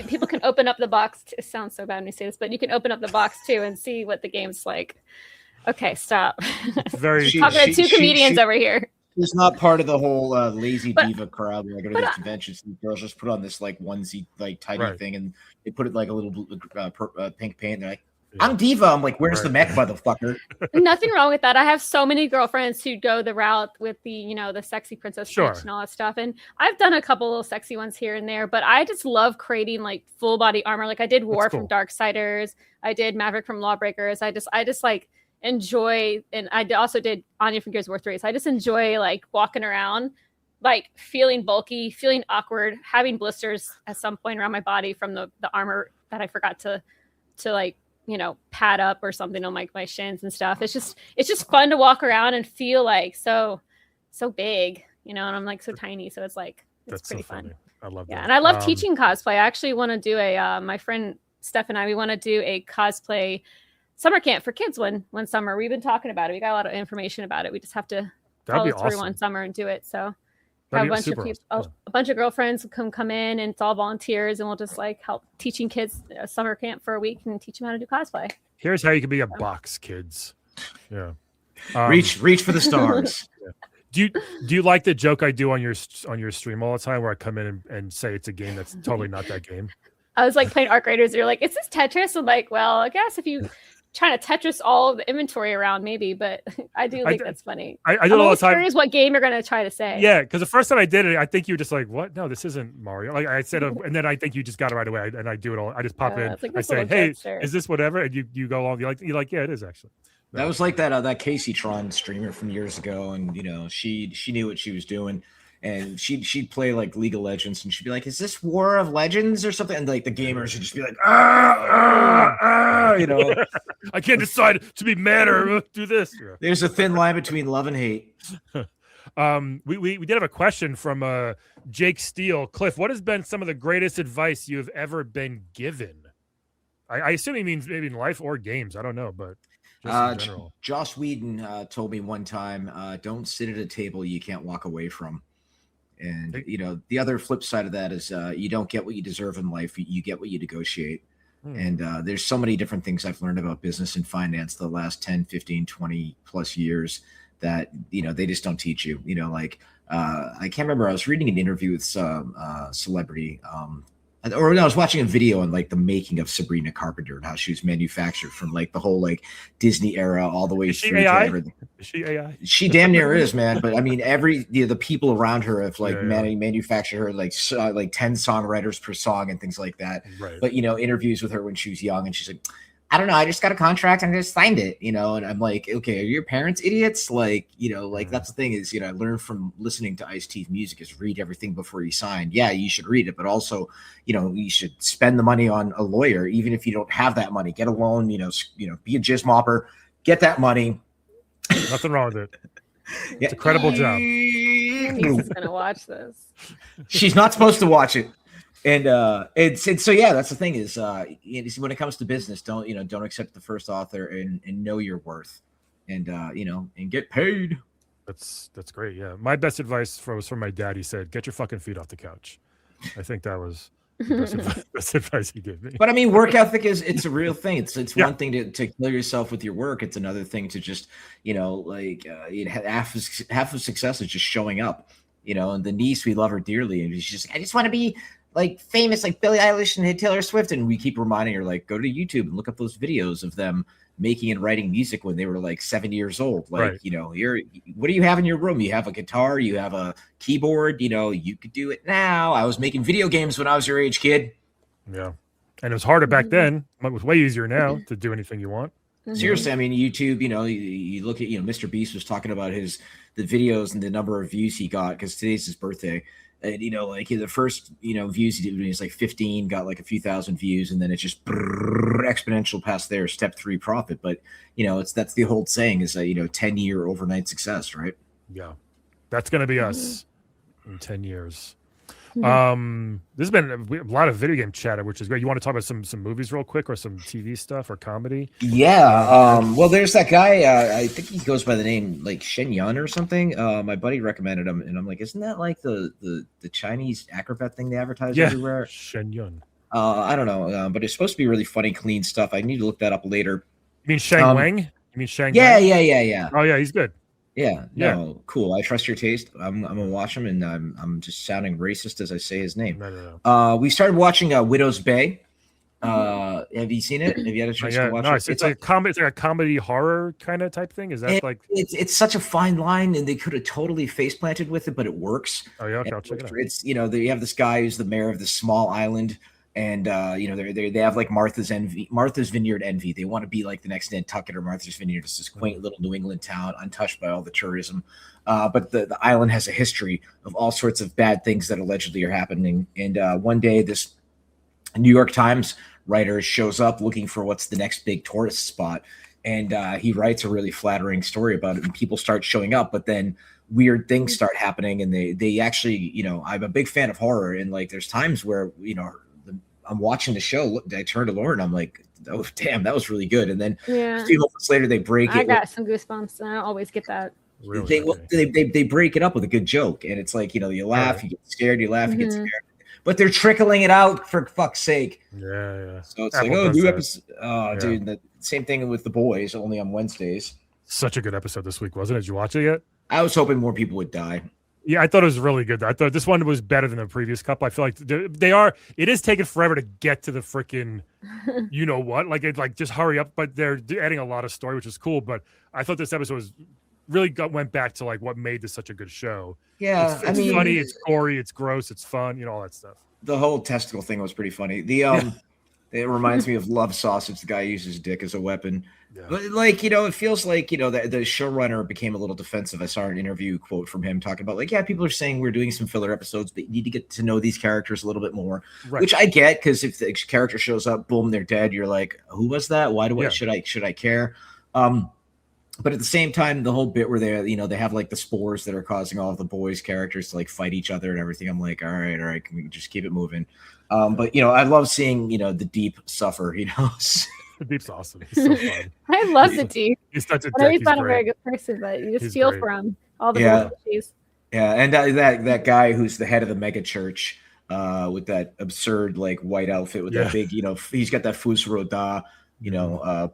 People can open up the box. It sounds so bad when you say this, but you can open up the box too and see what the game's like. Okay, stop. Very talking to two comedians over here. It's not part of the whole lazy diva crowd. When I go to these conventions, the girls just put on this like onesie, like tiny thing, and they put it like a little pink paint. They're like, I'm diva. I'm like, where's the mech, motherfucker? Nothing wrong with that. I have so many girlfriends who go the route with the, the sexy princess and all that stuff. And I've done a couple little sexy ones here and there, but I just love creating like full body armor. Like I did War from Darksiders. I did Maverick from Lawbreakers. I just like enjoy, and I also did Anya from Gears of War 3. So I just enjoy like walking around, like feeling bulky, feeling awkward, having blisters at some point around my body from the armor that I forgot to like, pad up or something on my shins and stuff. It's just fun to walk around and feel like so big, and I'm like so tiny. So it's like, it's pretty fun. I love that. Yeah. And I love teaching cosplay. I actually want to do my friend Steph and I, we want to do a cosplay summer camp for kids one summer. We've been talking about it. We got a lot of information about it. We just have to follow through one summer and do it. So have a bunch of people, a bunch of girlfriends come in, and it's all volunteers, and we'll just like help teaching kids a summer camp for a week and teach them how to do cosplay. Here's how you can be a box, kids. Yeah. Reach for the stars. Do you like the joke I do on your stream all the time, where I come in and say it's a game that's totally not that game? I was like playing Arc Raiders. You're like, is this Tetris? I'm like, well, I guess if you trying to Tetris all of the inventory around, maybe, but I do think that's funny. I do it all the time. I'm curious what game you're going to try to say. Yeah, because the first time I did it, I think you were just like, what? No, this isn't Mario. Like I said, and then I think you just got it right away, and I do it all. I just pop in. Like I say, hey, is this whatever? And you go along. You're like, yeah, it is actually. That was like that Casey Tron streamer from years ago, and she knew what she was doing. And she'd play like League of Legends, and she'd be like, "Is this War of Legends or something?" And like the gamers would just be like, I can't decide to be mad or do this. There's a thin line between love and hate. We did have a question from Jake Steele. Cliff, what has been some of the greatest advice you have ever been given? I assume he means maybe in life or games. I don't know, but just in general. Joss Whedon told me one time, "Don't sit at a table you can't walk away from." And, the other flip side of that is you don't get what you deserve in life. You get what you negotiate. And there's so many different things I've learned about business and finance the last 10, 15, 20 plus years that, they just don't teach you. I can't remember. I was reading an interview with some celebrity I was watching a video on like the making of Sabrina Carpenter and how she was manufactured from like the whole like Disney era all the way through to everything. Is she AI? She damn near is, man. But I mean, the people around her have like manufactured her like 10 songwriters per song and things like that. Right. But interviews with her when she was young, and she's like, I don't know, I just got a contract and I just signed it, and I'm like, okay, are your parents idiots? Like, that's the thing is, I learned from listening to Ice-T's music is read everything before you sign. Yeah, you should read it, but also, you should spend the money on a lawyer, even if you don't have that money. Get a loan, be a jizz mopper, get that money. Nothing wrong with it. It's a credible job. She's gonna watch this. She's not supposed to watch it. And so yeah, that's the thing is when it comes to business, don't accept the first offer and know your worth, and and get paid. That's great. Yeah, my best advice was from my dad. He said, "Get your fucking feet off the couch." I think that was the best advice he gave me. But I mean, work ethic it's a real thing. It's one thing to kill yourself with your work. It's another thing to just half of success is just showing up. And the niece, we love her dearly, and she's just, I just want to be like famous like Billie Eilish and Taylor Swift, and we keep reminding her, like, go to YouTube and look up those videos of them making and writing music when they were like 7 years old. Like, what do you have in your room? You have a guitar, you have a keyboard, you could do it now. I was making video games when I was your age, kid. Yeah. And it was harder back then. It was way easier now to do anything you want. Seriously, I mean, YouTube, you look at, Mr. Beast was talking about the videos and the number of views he got because today's his birthday. And like the first views he did when he was like 15 got like a few thousand views, and then it just exponential past there. Step 3 profit, but that's the whole saying is a 10-year overnight success, right? Yeah, that's gonna be us in 10 years. This has been a lot of video game chatter, which is great. You want to talk about some movies real quick, or some TV stuff, or comedy? Yeah. Well, there's that guy. I think he goes by the name like Shen Yun or something. My buddy recommended him, and I'm like, isn't that like the Chinese acrobat thing they advertise everywhere? Shen Yun. I don't know, but it's supposed to be really funny, clean stuff. I need to look that up later. You mean Shang Wang? You mean Shang? Yeah, Wang? yeah. Oh yeah, he's good. Yeah, no, cool. I trust your taste. I'm gonna watch him, and I'm just sounding racist as I say his name. No. We started watching Widow's Bay. Have you seen it? Have you had a chance to watch it? It's like a comedy horror kind of type thing. Is that like it's such a fine line, and they could have totally face planted with it, but it works. Oh yeah, okay, I'll check it out. It's they have this guy who's the mayor of this small island. And they have like Martha's Vineyard envy. They want to be like the next Nantucket or Martha's Vineyard. It's this quaint little New England town, untouched by all the tourism. But the island has a history of all sorts of bad things that allegedly are happening. And one day, this New York Times writer shows up looking for what's the next big tourist spot, and he writes a really flattering story about it. And people start showing up, but then weird things start happening. And they actually, I'm a big fan of horror, and like there's times where I'm watching the show. Look, I turn to Lauren. I'm like, oh, damn, that was really good. And then a few moments later, they break it. I got some goosebumps. And I don't always get that. Really? They break it up with a good joke. And it's like, you laugh, you get scared, you laugh, you get scared. But they're trickling it out for fuck's sake. Yeah. So it's new episode. Dude, the same thing with The Boys, only on Wednesdays. Such a good episode this week, wasn't it? Did you watch it yet? I was hoping more people would die. Yeah, I thought it was really good. I thought this one was better than the previous couple. I feel like it is taking forever to get to the freaking, what? Like just hurry up. But they're adding a lot of story, which is cool. But I thought this episode went back to like what made this such a good show. Yeah, it's funny, it's gory, it's gross, it's fun, all that stuff. The whole testicle thing was pretty funny. It reminds me of Love Sausage. The guy uses dick as a weapon. Yeah. But it feels like, the showrunner became a little defensive. I saw an interview quote from him talking about people are saying we're doing some filler episodes, but you need to get to know these characters a little bit more, right. Which I get, because if the character shows up, boom, they're dead. You're like, who was that? Why should I care? But at the same time, the whole bit where they have like the spores that are causing all of the boys' characters to like fight each other and everything. I'm like, all right, can we just keep it moving? But I love seeing the Deep suffer. The Deep's awesome. He's so fun. I love the Deep. He's such a dick. He's not a very good person, but you just feel for him. All the issues. Yeah, and that guy who's the head of the mega church with that absurd like white outfit with that big, he's got that Fusro Da.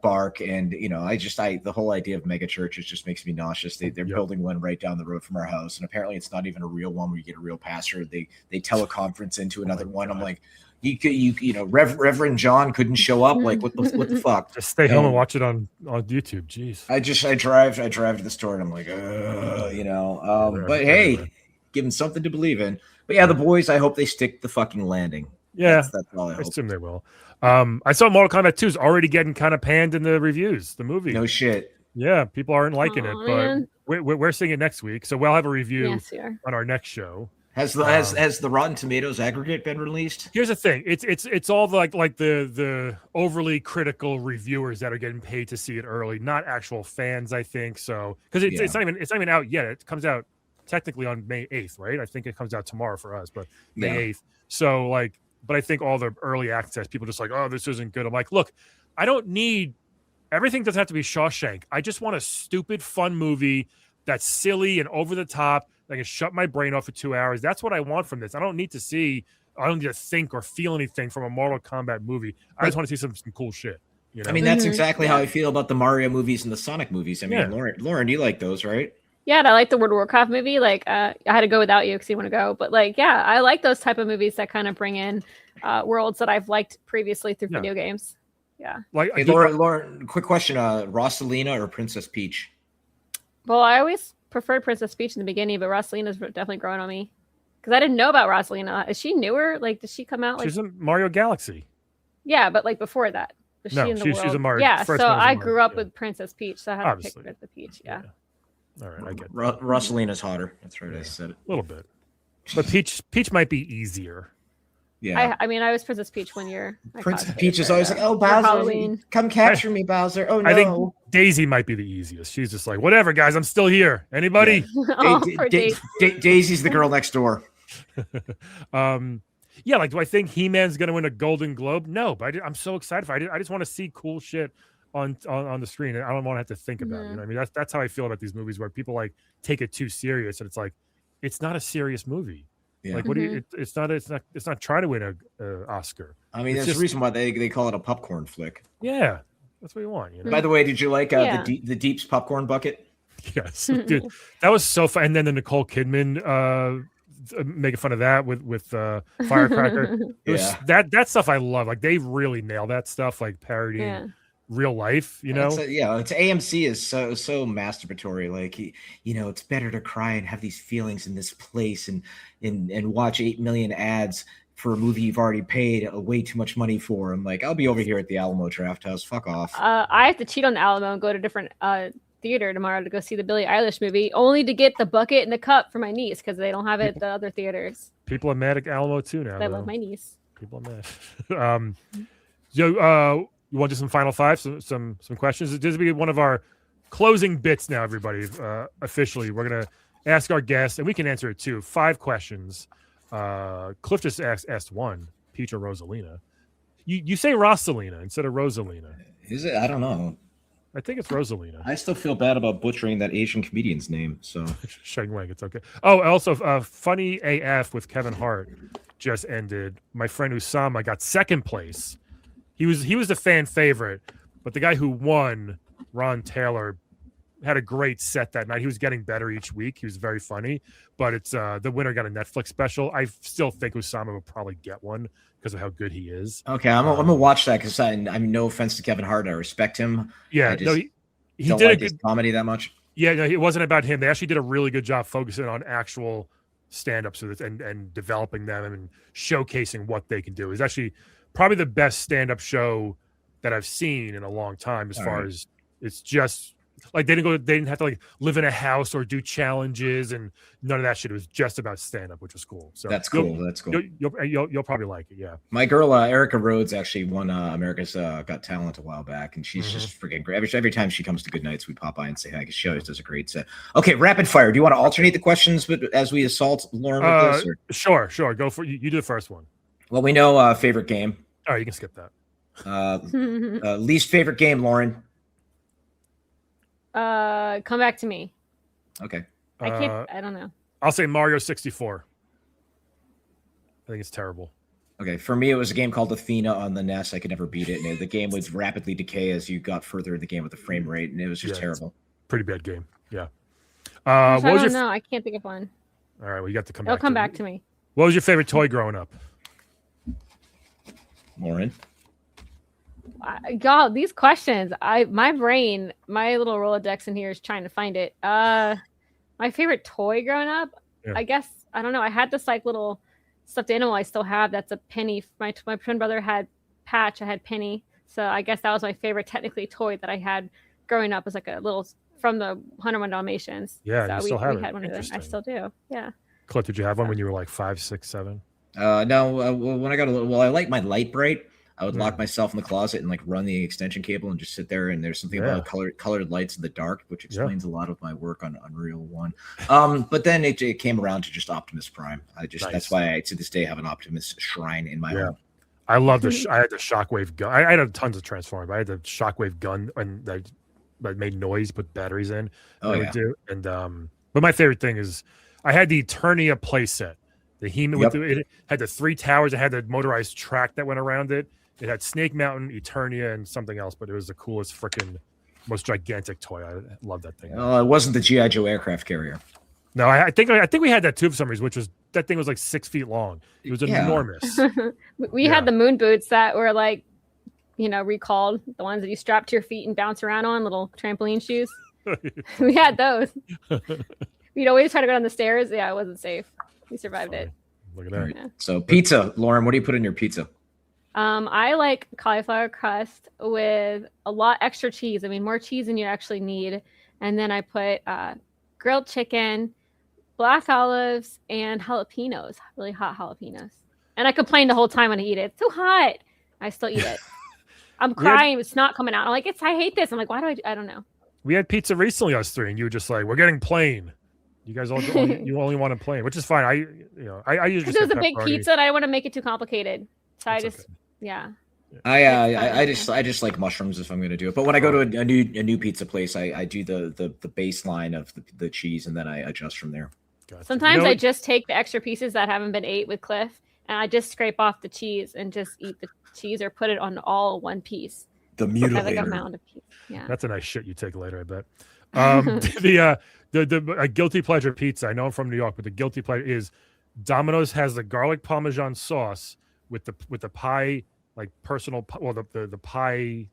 Bark, and the whole idea of mega churches just makes me nauseous. They're building one right down the road from our house, and apparently it's not even a real one where you get a real pastor. They teleconference into another one. I'm like, Reverend John couldn't show up. Like, what the fuck? Just stay home and watch it on YouTube. Jeez. I drive to the store and I'm like, but hey, give them something to believe in. But yeah, the boys, I hope they stick the fucking landing. Yeah, that's all I hope. I assume they will. I saw Mortal Kombat 2 is already getting kind of panned in the reviews. The movie. No shit. Yeah, people aren't liking it, but we're seeing it next week, so we'll have a review on our next show. Has the Rotten Tomatoes aggregate been released? Here's the thing: it's all the overly critical reviewers that are getting paid to see it early, not actual fans. I think so, because it's not even out yet. It comes out technically on May 8th, right? I think it comes out tomorrow for us, but May 8th. So but I think all the early access people just like, oh, this isn't good. I'm like, look, I don't need everything. Doesn't have to be Shawshank. I just want a stupid, fun movie that's silly and over the top. I can shut my brain off for 2 hours. That's what I want from this. I don't need to think or feel anything from a Mortal Kombat movie. I just want to see some cool shit. I mean, that's exactly how I feel about the Mario movies and the Sonic movies. I mean, Lauren, you like those, right? Yeah, and I like the World of Warcraft movie. Like, I had to go without you because you want to go. But I like those type of movies that kind of bring in worlds that I've liked previously through video games. Yeah. Hey, Lauren, quick question: Rosalina or Princess Peach? Well, I always preferred Princess Peach in the beginning, but Rosalina's definitely growing on me because I didn't know about Rosalina. Is she newer? Like, did she come out? She's in Mario Galaxy. Yeah, but before that, was she in the world? She's a Mario. Yeah, so I grew up with Princess Peach, so I had to pick Princess Peach. Yeah. All right, I get Rosalina's hotter. That's right. I said it a little bit. But Peach might be easier. Yeah. I mean, I was Princess Peach one year. Princess Peach is always like, "Oh, Bowser, come capture me, Bowser." Oh no. I think Daisy might be the easiest. She's just like, whatever, guys, I'm still here. Anybody? Yeah. Daisy's the girl next door. Yeah, like, do I think He-Man's going to win a Golden Globe? No, but I'm so excited for it. I just want to see cool shit on the screen, and I don't want to have to think about it. You know what I mean? That's how I feel about these movies where people like take it too serious, and it's like, it's not a serious movie. Yeah. Like, what do you? It's not trying to win a Oscar. I mean, that's the reason why they call it a popcorn flick. Yeah, that's what you want. You know? By the way, did you like the Deep's popcorn bucket? Yes, dude, that was so fun. And then the Nicole Kidman making fun of that with Firecracker. That stuff I love. Like, they really nail that stuff, like parodying real life. You know, it's AMC is so masturbatory. Like, it's better to cry and have these feelings in this place and watch 8 million ads for a movie you've already paid way too much money for. I'm like, I'll be over here at the Alamo Drafthouse. Fuck off. I have to cheat on the Alamo and go to a different theater tomorrow to go see the Billie Eilish movie, only to get the bucket and the cup for my niece because they don't have it at the other theaters. People are mad at Alamo too now. I love my niece. People are mad. You want to do some final five, some questions? This will be one of our closing bits now, everybody. Officially, we're gonna ask our guests, and we can answer it too. 5 questions. Cliff just asked one. Peach or Rosalina? You say Rosalina instead of Rosalina. Is it? I don't know. I think it's Rosalina. I still feel bad about butchering that Asian comedian's name. So Sheng Wang, it's okay. Oh, also, Funny AF with Kevin Hart just ended. My friend Usama got 2nd place. He was the fan favorite, but the guy who won, Ron Taylor, had a great set that night. He was getting better each week. He was very funny, but it's the winner got a Netflix special. I still think Usama will probably get one because of how good he is. Okay, I'm gonna watch that because I mean, no offense to Kevin Hart, I respect him. Yeah, he don't did like his comedy that much. Yeah, no, it wasn't about him. They actually did a really good job focusing on actual stand-ups and developing them and showcasing what they can do. It's actually probably the best stand-up show that I've seen in a long time. As far as it's just. Like, they didn't have to like live in a house or do challenges and none of that shit. It was just about stand up, which was cool. So that's cool. You'll probably like it. Yeah. My girl Erica Rhodes actually won America's Got Talent a while back, and she's just freaking great. Every time she comes to Good Nights, we pop by and say hi because she always does a great set. Okay, rapid fire. Do you want to alternate the questions, but as we assault Lauren with this? Or? Sure. Go for you. You do the first one. Well, we know favorite game. All right, you can skip that. Least favorite game, Lauren. Come Back to Me. Okay. I don't know. I'll say Mario 64. I think it's terrible. Okay. For me, it was a game called Athena on the NES. I could never beat it. And the game would rapidly decay as you got further in the game with the frame rate. And it was just terrible. Pretty bad game. Yeah. I don't know. I can't think of one. All right. Well, you got to come back. It'll come back to me. What was your favorite toy growing up? Lauren? God, these questions, my brain, my little Rolodex in here is trying to find it. My favorite toy growing up, I guess, I don't know. I had this like little stuffed animal I still have. That's a Penny. My twin brother had Patch. I had Penny. So I guess that was my favorite technically toy that I had growing up. It was like a little from the 101 Dalmatians. Yeah, so you still have we had one of them. I still do. Yeah. Cliff, did you have one when you were like 5, 6, 7? No. When I got a little, I like my Light Bright. I would lock myself in the closet and like run the extension cable and just sit there. And there's something about colored lights in the dark, which explains a lot of my work on Unreal 1. But then it came around to just Optimus Prime. That's why I to this day have an Optimus shrine in my home. I love I had the Shockwave gun. I had tons of Transformers, but I had the Shockwave gun and that made noise, put batteries in. And but my favorite thing is I had the Eternia playset. The He-Man it had the 3 towers. It had the motorized track that went around it. It had Snake Mountain, Eternia, and something else, but it was the coolest, freaking, most gigantic toy. I love that thing. Oh, it wasn't the G.I. Joe aircraft carrier. No, I think we had that too for some reason, which was that thing was like 6 feet long. It was enormous. We had the moon boots that were like, recalled, the ones that you strap to your feet and bounce around on, little trampoline shoes. We had those. We'd always try to go down the stairs. Yeah, it wasn't safe. We survived it. Look at that. Yeah. So pizza, Lauren, what do you put in your pizza? I like cauliflower crust with a lot extra cheese. I mean, more cheese than you actually need. And then I put grilled chicken, black olives, and jalapenos. Really hot jalapenos. And I complained the whole time when I eat it. It's too hot. I still eat it. I'm crying. It's not coming out. I'm like, I hate this. I'm like, why do I don't know. We had pizza recently, us three, and you were just like, we're getting plain. You guys you only want to plain, which is fine. I usually just it was a big pizza, and I don't want to make it too complicated. So I just, okay. I just like mushrooms if I'm going to do it. But when I go to a new pizza place, I do the baseline of the cheese, and then I adjust from there. Gotcha. Sometimes I just take the extra pieces that haven't been ate with Cliff, and I just scrape off the cheese and just eat the cheese or put it on all one piece. The mutilator. Like a mound of cheese. Yeah, that's a nice shit you take later, I bet. The guilty pleasure pizza. I know I'm from New York, but the guilty pleasure is Domino's has the garlic parmesan sauce with the pie, like personal. Well, the pie,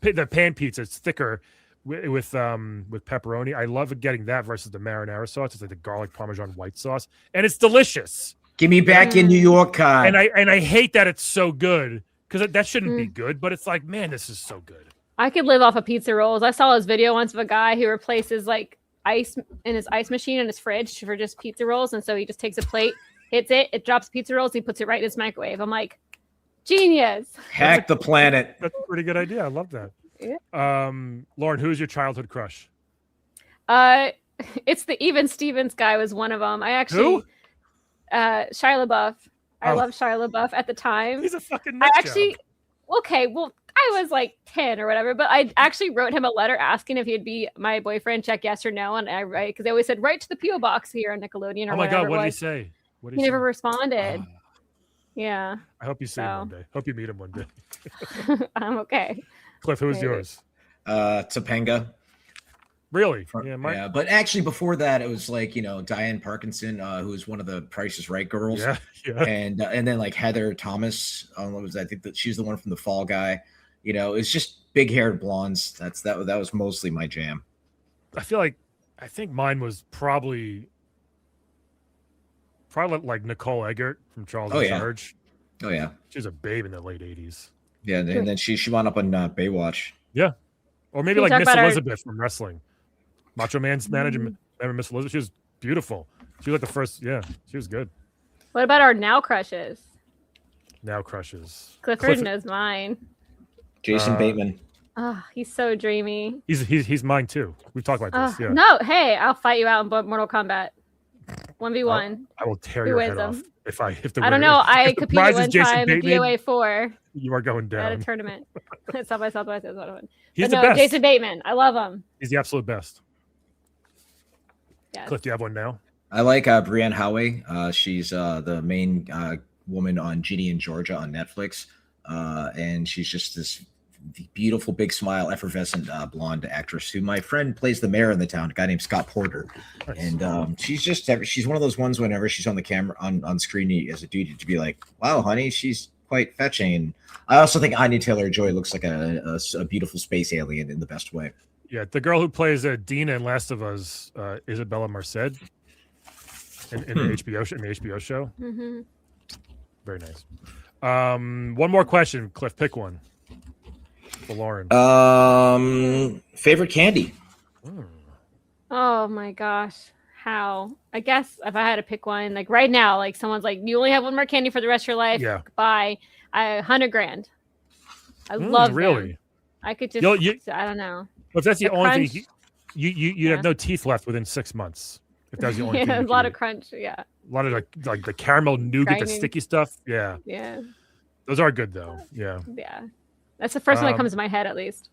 the pan pizza. It's thicker with pepperoni. I love getting that versus the marinara sauce. It's like the garlic parmesan white sauce, and it's delicious. Give me back in New York, and I hate that it's so good because that shouldn't be good, but it's like, man, this is so good. I could live off of pizza rolls. I saw this video once of a guy who replaces like ice in his ice machine in his fridge for just pizza rolls, and so he just takes a plate, hits it drops pizza rolls, and he puts it right in his microwave. I'm like, genius. Hack the planet. That's a pretty good idea. I love that. Yeah. Lauren, who's your childhood crush? It's the Even Stevens guy was one of them. I actually Shia LaBeouf. I love Shia LaBeouf at the time. He's a fucking nut job. Okay, well, I was like 10 or whatever, but I actually wrote him a letter asking if he'd be my boyfriend, check yes or no, and I write, because they always said, write to the P.O. box here on Nickelodeon or oh my God, what did he say? He never responded. Yeah. I hope you see him one day. Hope you meet him one day. I'm okay. Cliff, who's yours? Topanga. Really? Yeah, but actually before that, it was like, Diane Parkinson, who was one of the Price is Right girls. Yeah. And then like Heather Thomas. I think that she's the one from the Fall Guy. It's just big haired blondes. That was mostly my jam. I think mine was probably like Nicole Eggert from Charles and Sarge. Oh yeah. She was a babe in the late 80s. Yeah, and then she wound up on Baywatch. Yeah. Or maybe like Miss Elizabeth from wrestling. Macho Man's manager. Remember Miss Elizabeth? She was beautiful. She was like the first. Yeah, she was good. What about our now crushes? Now crushes. Clifford knows mine. Jason Bateman. Oh, he's so dreamy. He's mine too. We've talked about this. Yeah. No, hey, I'll fight you out in Mortal Kombat. 1v1. I will tear your head off if I don't know. I competed one time in DOA 4. You are going down at a tournament. South by Southwest is what I went. He's the best. Jason Bateman. I love him. He's the absolute best. Yes. Cliff, do you have one now? I like Brienne Howey. She's the main woman on Ginny and Georgia on Netflix, and she's just this beautiful, big smile, effervescent blonde actress who my friend plays the mayor in the town, a guy named Scott Porter. Nice. And she's one of those ones whenever she's on the camera on screen as a dude to be like, wow, honey, she's quite fetching. And I also think Anya Taylor-Joy looks like a beautiful space alien in the best way. Yeah, the girl who plays Dina in Last of Us, Isabella Merced, in the HBO show. Mm-hmm. Very nice. One more question, Cliff. Pick one for Lauren. Favorite candy. Oh my gosh, how? I guess if I had to pick one, like right now, like someone's like, you only have one more candy for the rest of your life. Yeah. Bye. $100,000. I love really. Them. I could just. I don't know. But if that's the only thing, you have no teeth left within 6 months. If that was the only thing. A lot of crunch. Yeah. A lot of like the caramel nougat, the sticky stuff. Yeah. Yeah. Those are good though. Yeah. Yeah. That's the first one that comes to my head, at least.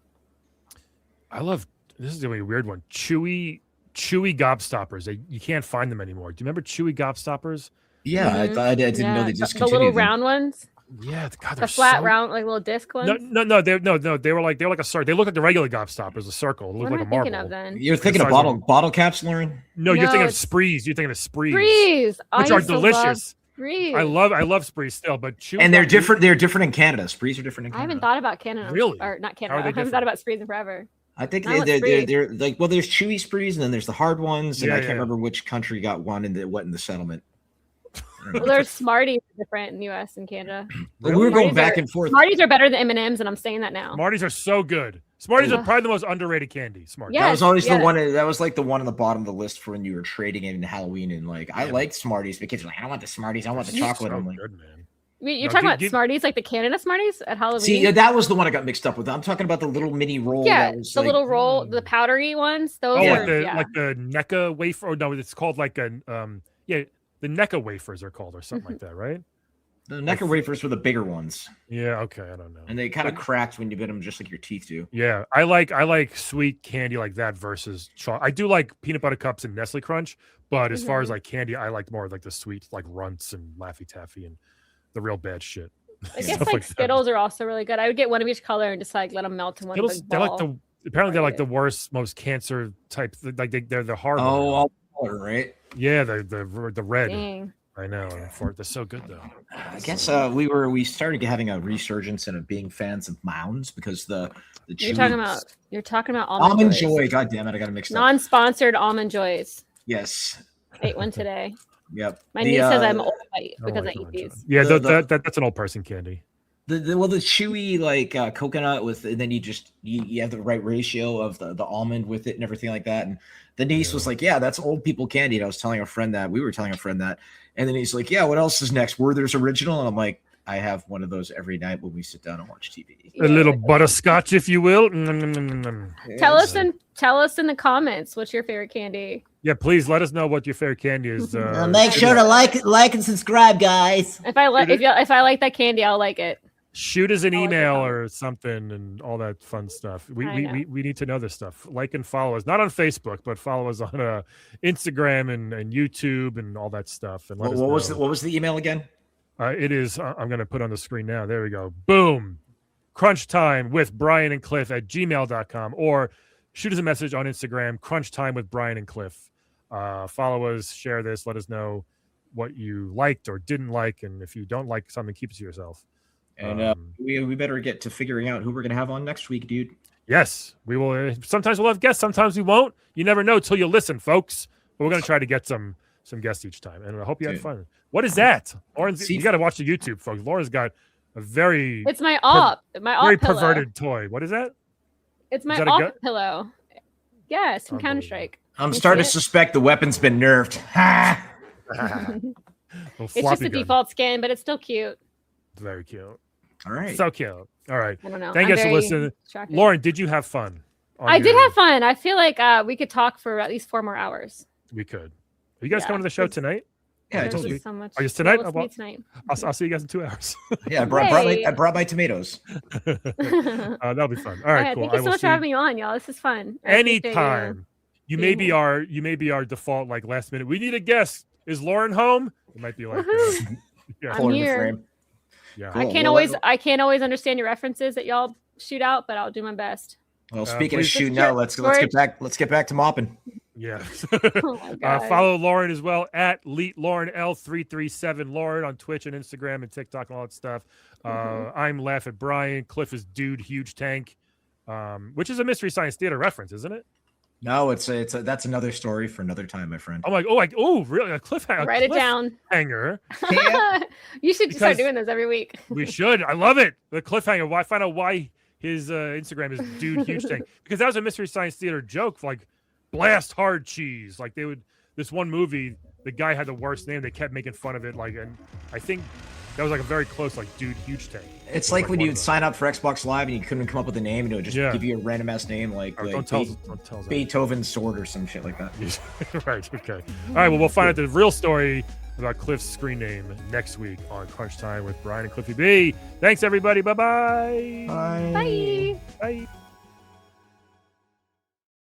I love. This is gonna be a weird one. Chewy gobstoppers. You can't find them anymore. Do you remember chewy gobstoppers? Yeah, Mm-hmm. I didn't know they discontinued the little them. round ones. Yeah, God, the flat round, like little disc ones. No. They were like a circle. They look like the regular gobstoppers, a circle. It looked like a marble. Of then? You're thinking of bottle caps, Lauren? No, you're thinking of sprees. You're thinking of sprees. Sprees, which are delicious. Sprees. I love sprees still, but and they're different. They're different in Canada. Sprees are different in Canada. I haven't thought about Canada. Really? Or not Canada. I haven't thought about sprees in forever. I think they're like, well, there's chewy sprees and then there's the hard ones, and I can't remember which country got one in the settlement. Well, there's Smarties different in the U.S. and Canada. Really? We were going back and forth. Smarties are better than M&Ms, and I'm saying that now. Smarties are so good. Smarties are probably the most underrated candy. Smarties. Yes, that was always the one. That was like the one on the bottom of the list for when you were trading in Halloween. And like, I liked Smarties. The kids were like, I don't want the Smarties. I want the chocolate. So I'm like, good, man. You're talking about Smarties, like the Canada Smarties at Halloween? See, that was the one I got mixed up with. I'm talking about the little mini roll. Yeah, that was the little roll, the powdery ones. Those are like the NECA wafer. Or no, it's called like the NECA wafers are called or something like that, right? The NECA wafers were the bigger ones. Yeah, okay, I don't know. And they kind of cracked when you bit them, just like your teeth do. Yeah, I like sweet candy like that versus chocolate. I do like peanut butter cups and Nestle Crunch, but as far as like candy, I like more like the sweet, like Runts and Laffy Taffy and the real bad shit. I guess like Skittles are also really good. I would get one of each color and just like let them melt in one big ball. Apparently they're like the worst, most cancer type. Like they're the hard. Oh, all color, right? Yeah, the red. Dang. I know. They're so good though. I guess we started having a resurgence in being fans of Mounds because the you're talking about Almond Joy. God damn it, I got to mix up. Non-sponsored Almond Joys. Yes. Ate one today. Yep. My niece says I'm old because I eat these. Yeah, that's an old person candy. The chewy like coconut with, and then you have the right ratio of the almond with it and everything like that. And the niece was like, "Yeah, that's old people candy." And I was telling a friend that and then he's like, "Yeah, what else is next? Werther's Original." And I'm like, "I have one of those every night when we sit down and watch TV." A little butterscotch, if you will. Tell us in the comments what's your favorite candy. Yeah, please let us know what your favorite candy is. Make sure to like and subscribe, guys. If I like that candy, I'll like it. Shoot us an email or something and all that fun stuff. We need to know this stuff. Like and follow us, not on Facebook, but follow us on Instagram and YouTube and all that stuff. And what was the email again? It is. I'm going to put on the screen now. There we go. Boom. Crunch Time with Brian and Cliff at gmail.com, or shoot us a message on Instagram. Crunch Time with Brian and Cliff. Follow us. Share this. Let us know what you liked or didn't like, and if you don't like something, keep it to yourself. And we better get to figuring out who we're gonna have on next week, dude. Yes, we will. Sometimes we'll have guests, sometimes we won't. You never know till you listen, folks. But we're gonna try to get some guests each time, and I hope you had fun. What is that, Lauren? You got to watch the YouTube, folks. Lauren's got a very it's my op very pillow. Perverted toy. What is that? It's my op pillow. Yeah, it's from Counter-Strike. I'm starting to suspect the weapon's been nerfed. It's just a default skin, but it's still cute. Very cute. All right. So cute. All right. I don't know. Thank you guys for listening. Distracted. Lauren, did you have fun? I did have fun. I feel like we could talk for at least 4 more hours. We could. Are you guys coming to the show tonight? Yeah, I told you. So much. Are you tonight? Tonight. I'll see you guys in 2 hours. Yeah, I brought my tomatoes. That'll be fun. All right, cool. Thank you so much for having me on, y'all. This is fun. Anytime. You may be our default like last minute. We need a guest. Is Lauren home? It might be like I'm here. Yeah. Cool. I can't always understand your references that y'all shoot out, but I'll do my best. Well, speaking of shooting out, let's get back to mopping. Yeah. Follow Lauren as well at Lauren L337Lauren on Twitch and Instagram and TikTok and all that stuff. I'm Laugh at Brian. Cliff is Dude Huge Tank, which is a Mystery Science Theater reference, isn't it? No, that's another story for another time, my friend. I'm like, really? A cliffhanger? Write it down. Hanger. You should start doing this every week. We should. I love it. The cliffhanger. Why find out why his Instagram is Dude Huge Tank? Because that was a Mystery Science Theater joke. Like Blast Hard Cheese. Like this one movie, the guy had the worst name. They kept making fun of it. Like, and I think that was like a very close, like, Dude Huge Tank. It's like when you'd sign up for Xbox Live and you couldn't come up with a name, and it would just give you a random ass name like don't tell Beethoven's Sword or some shit like that. Right. Okay. All right. Well, we'll find out the real story about Cliff's screen name next week on Crunch Time with Brian and Cliffy B. Thanks, everybody. Bye-bye. Bye. Bye. Bye.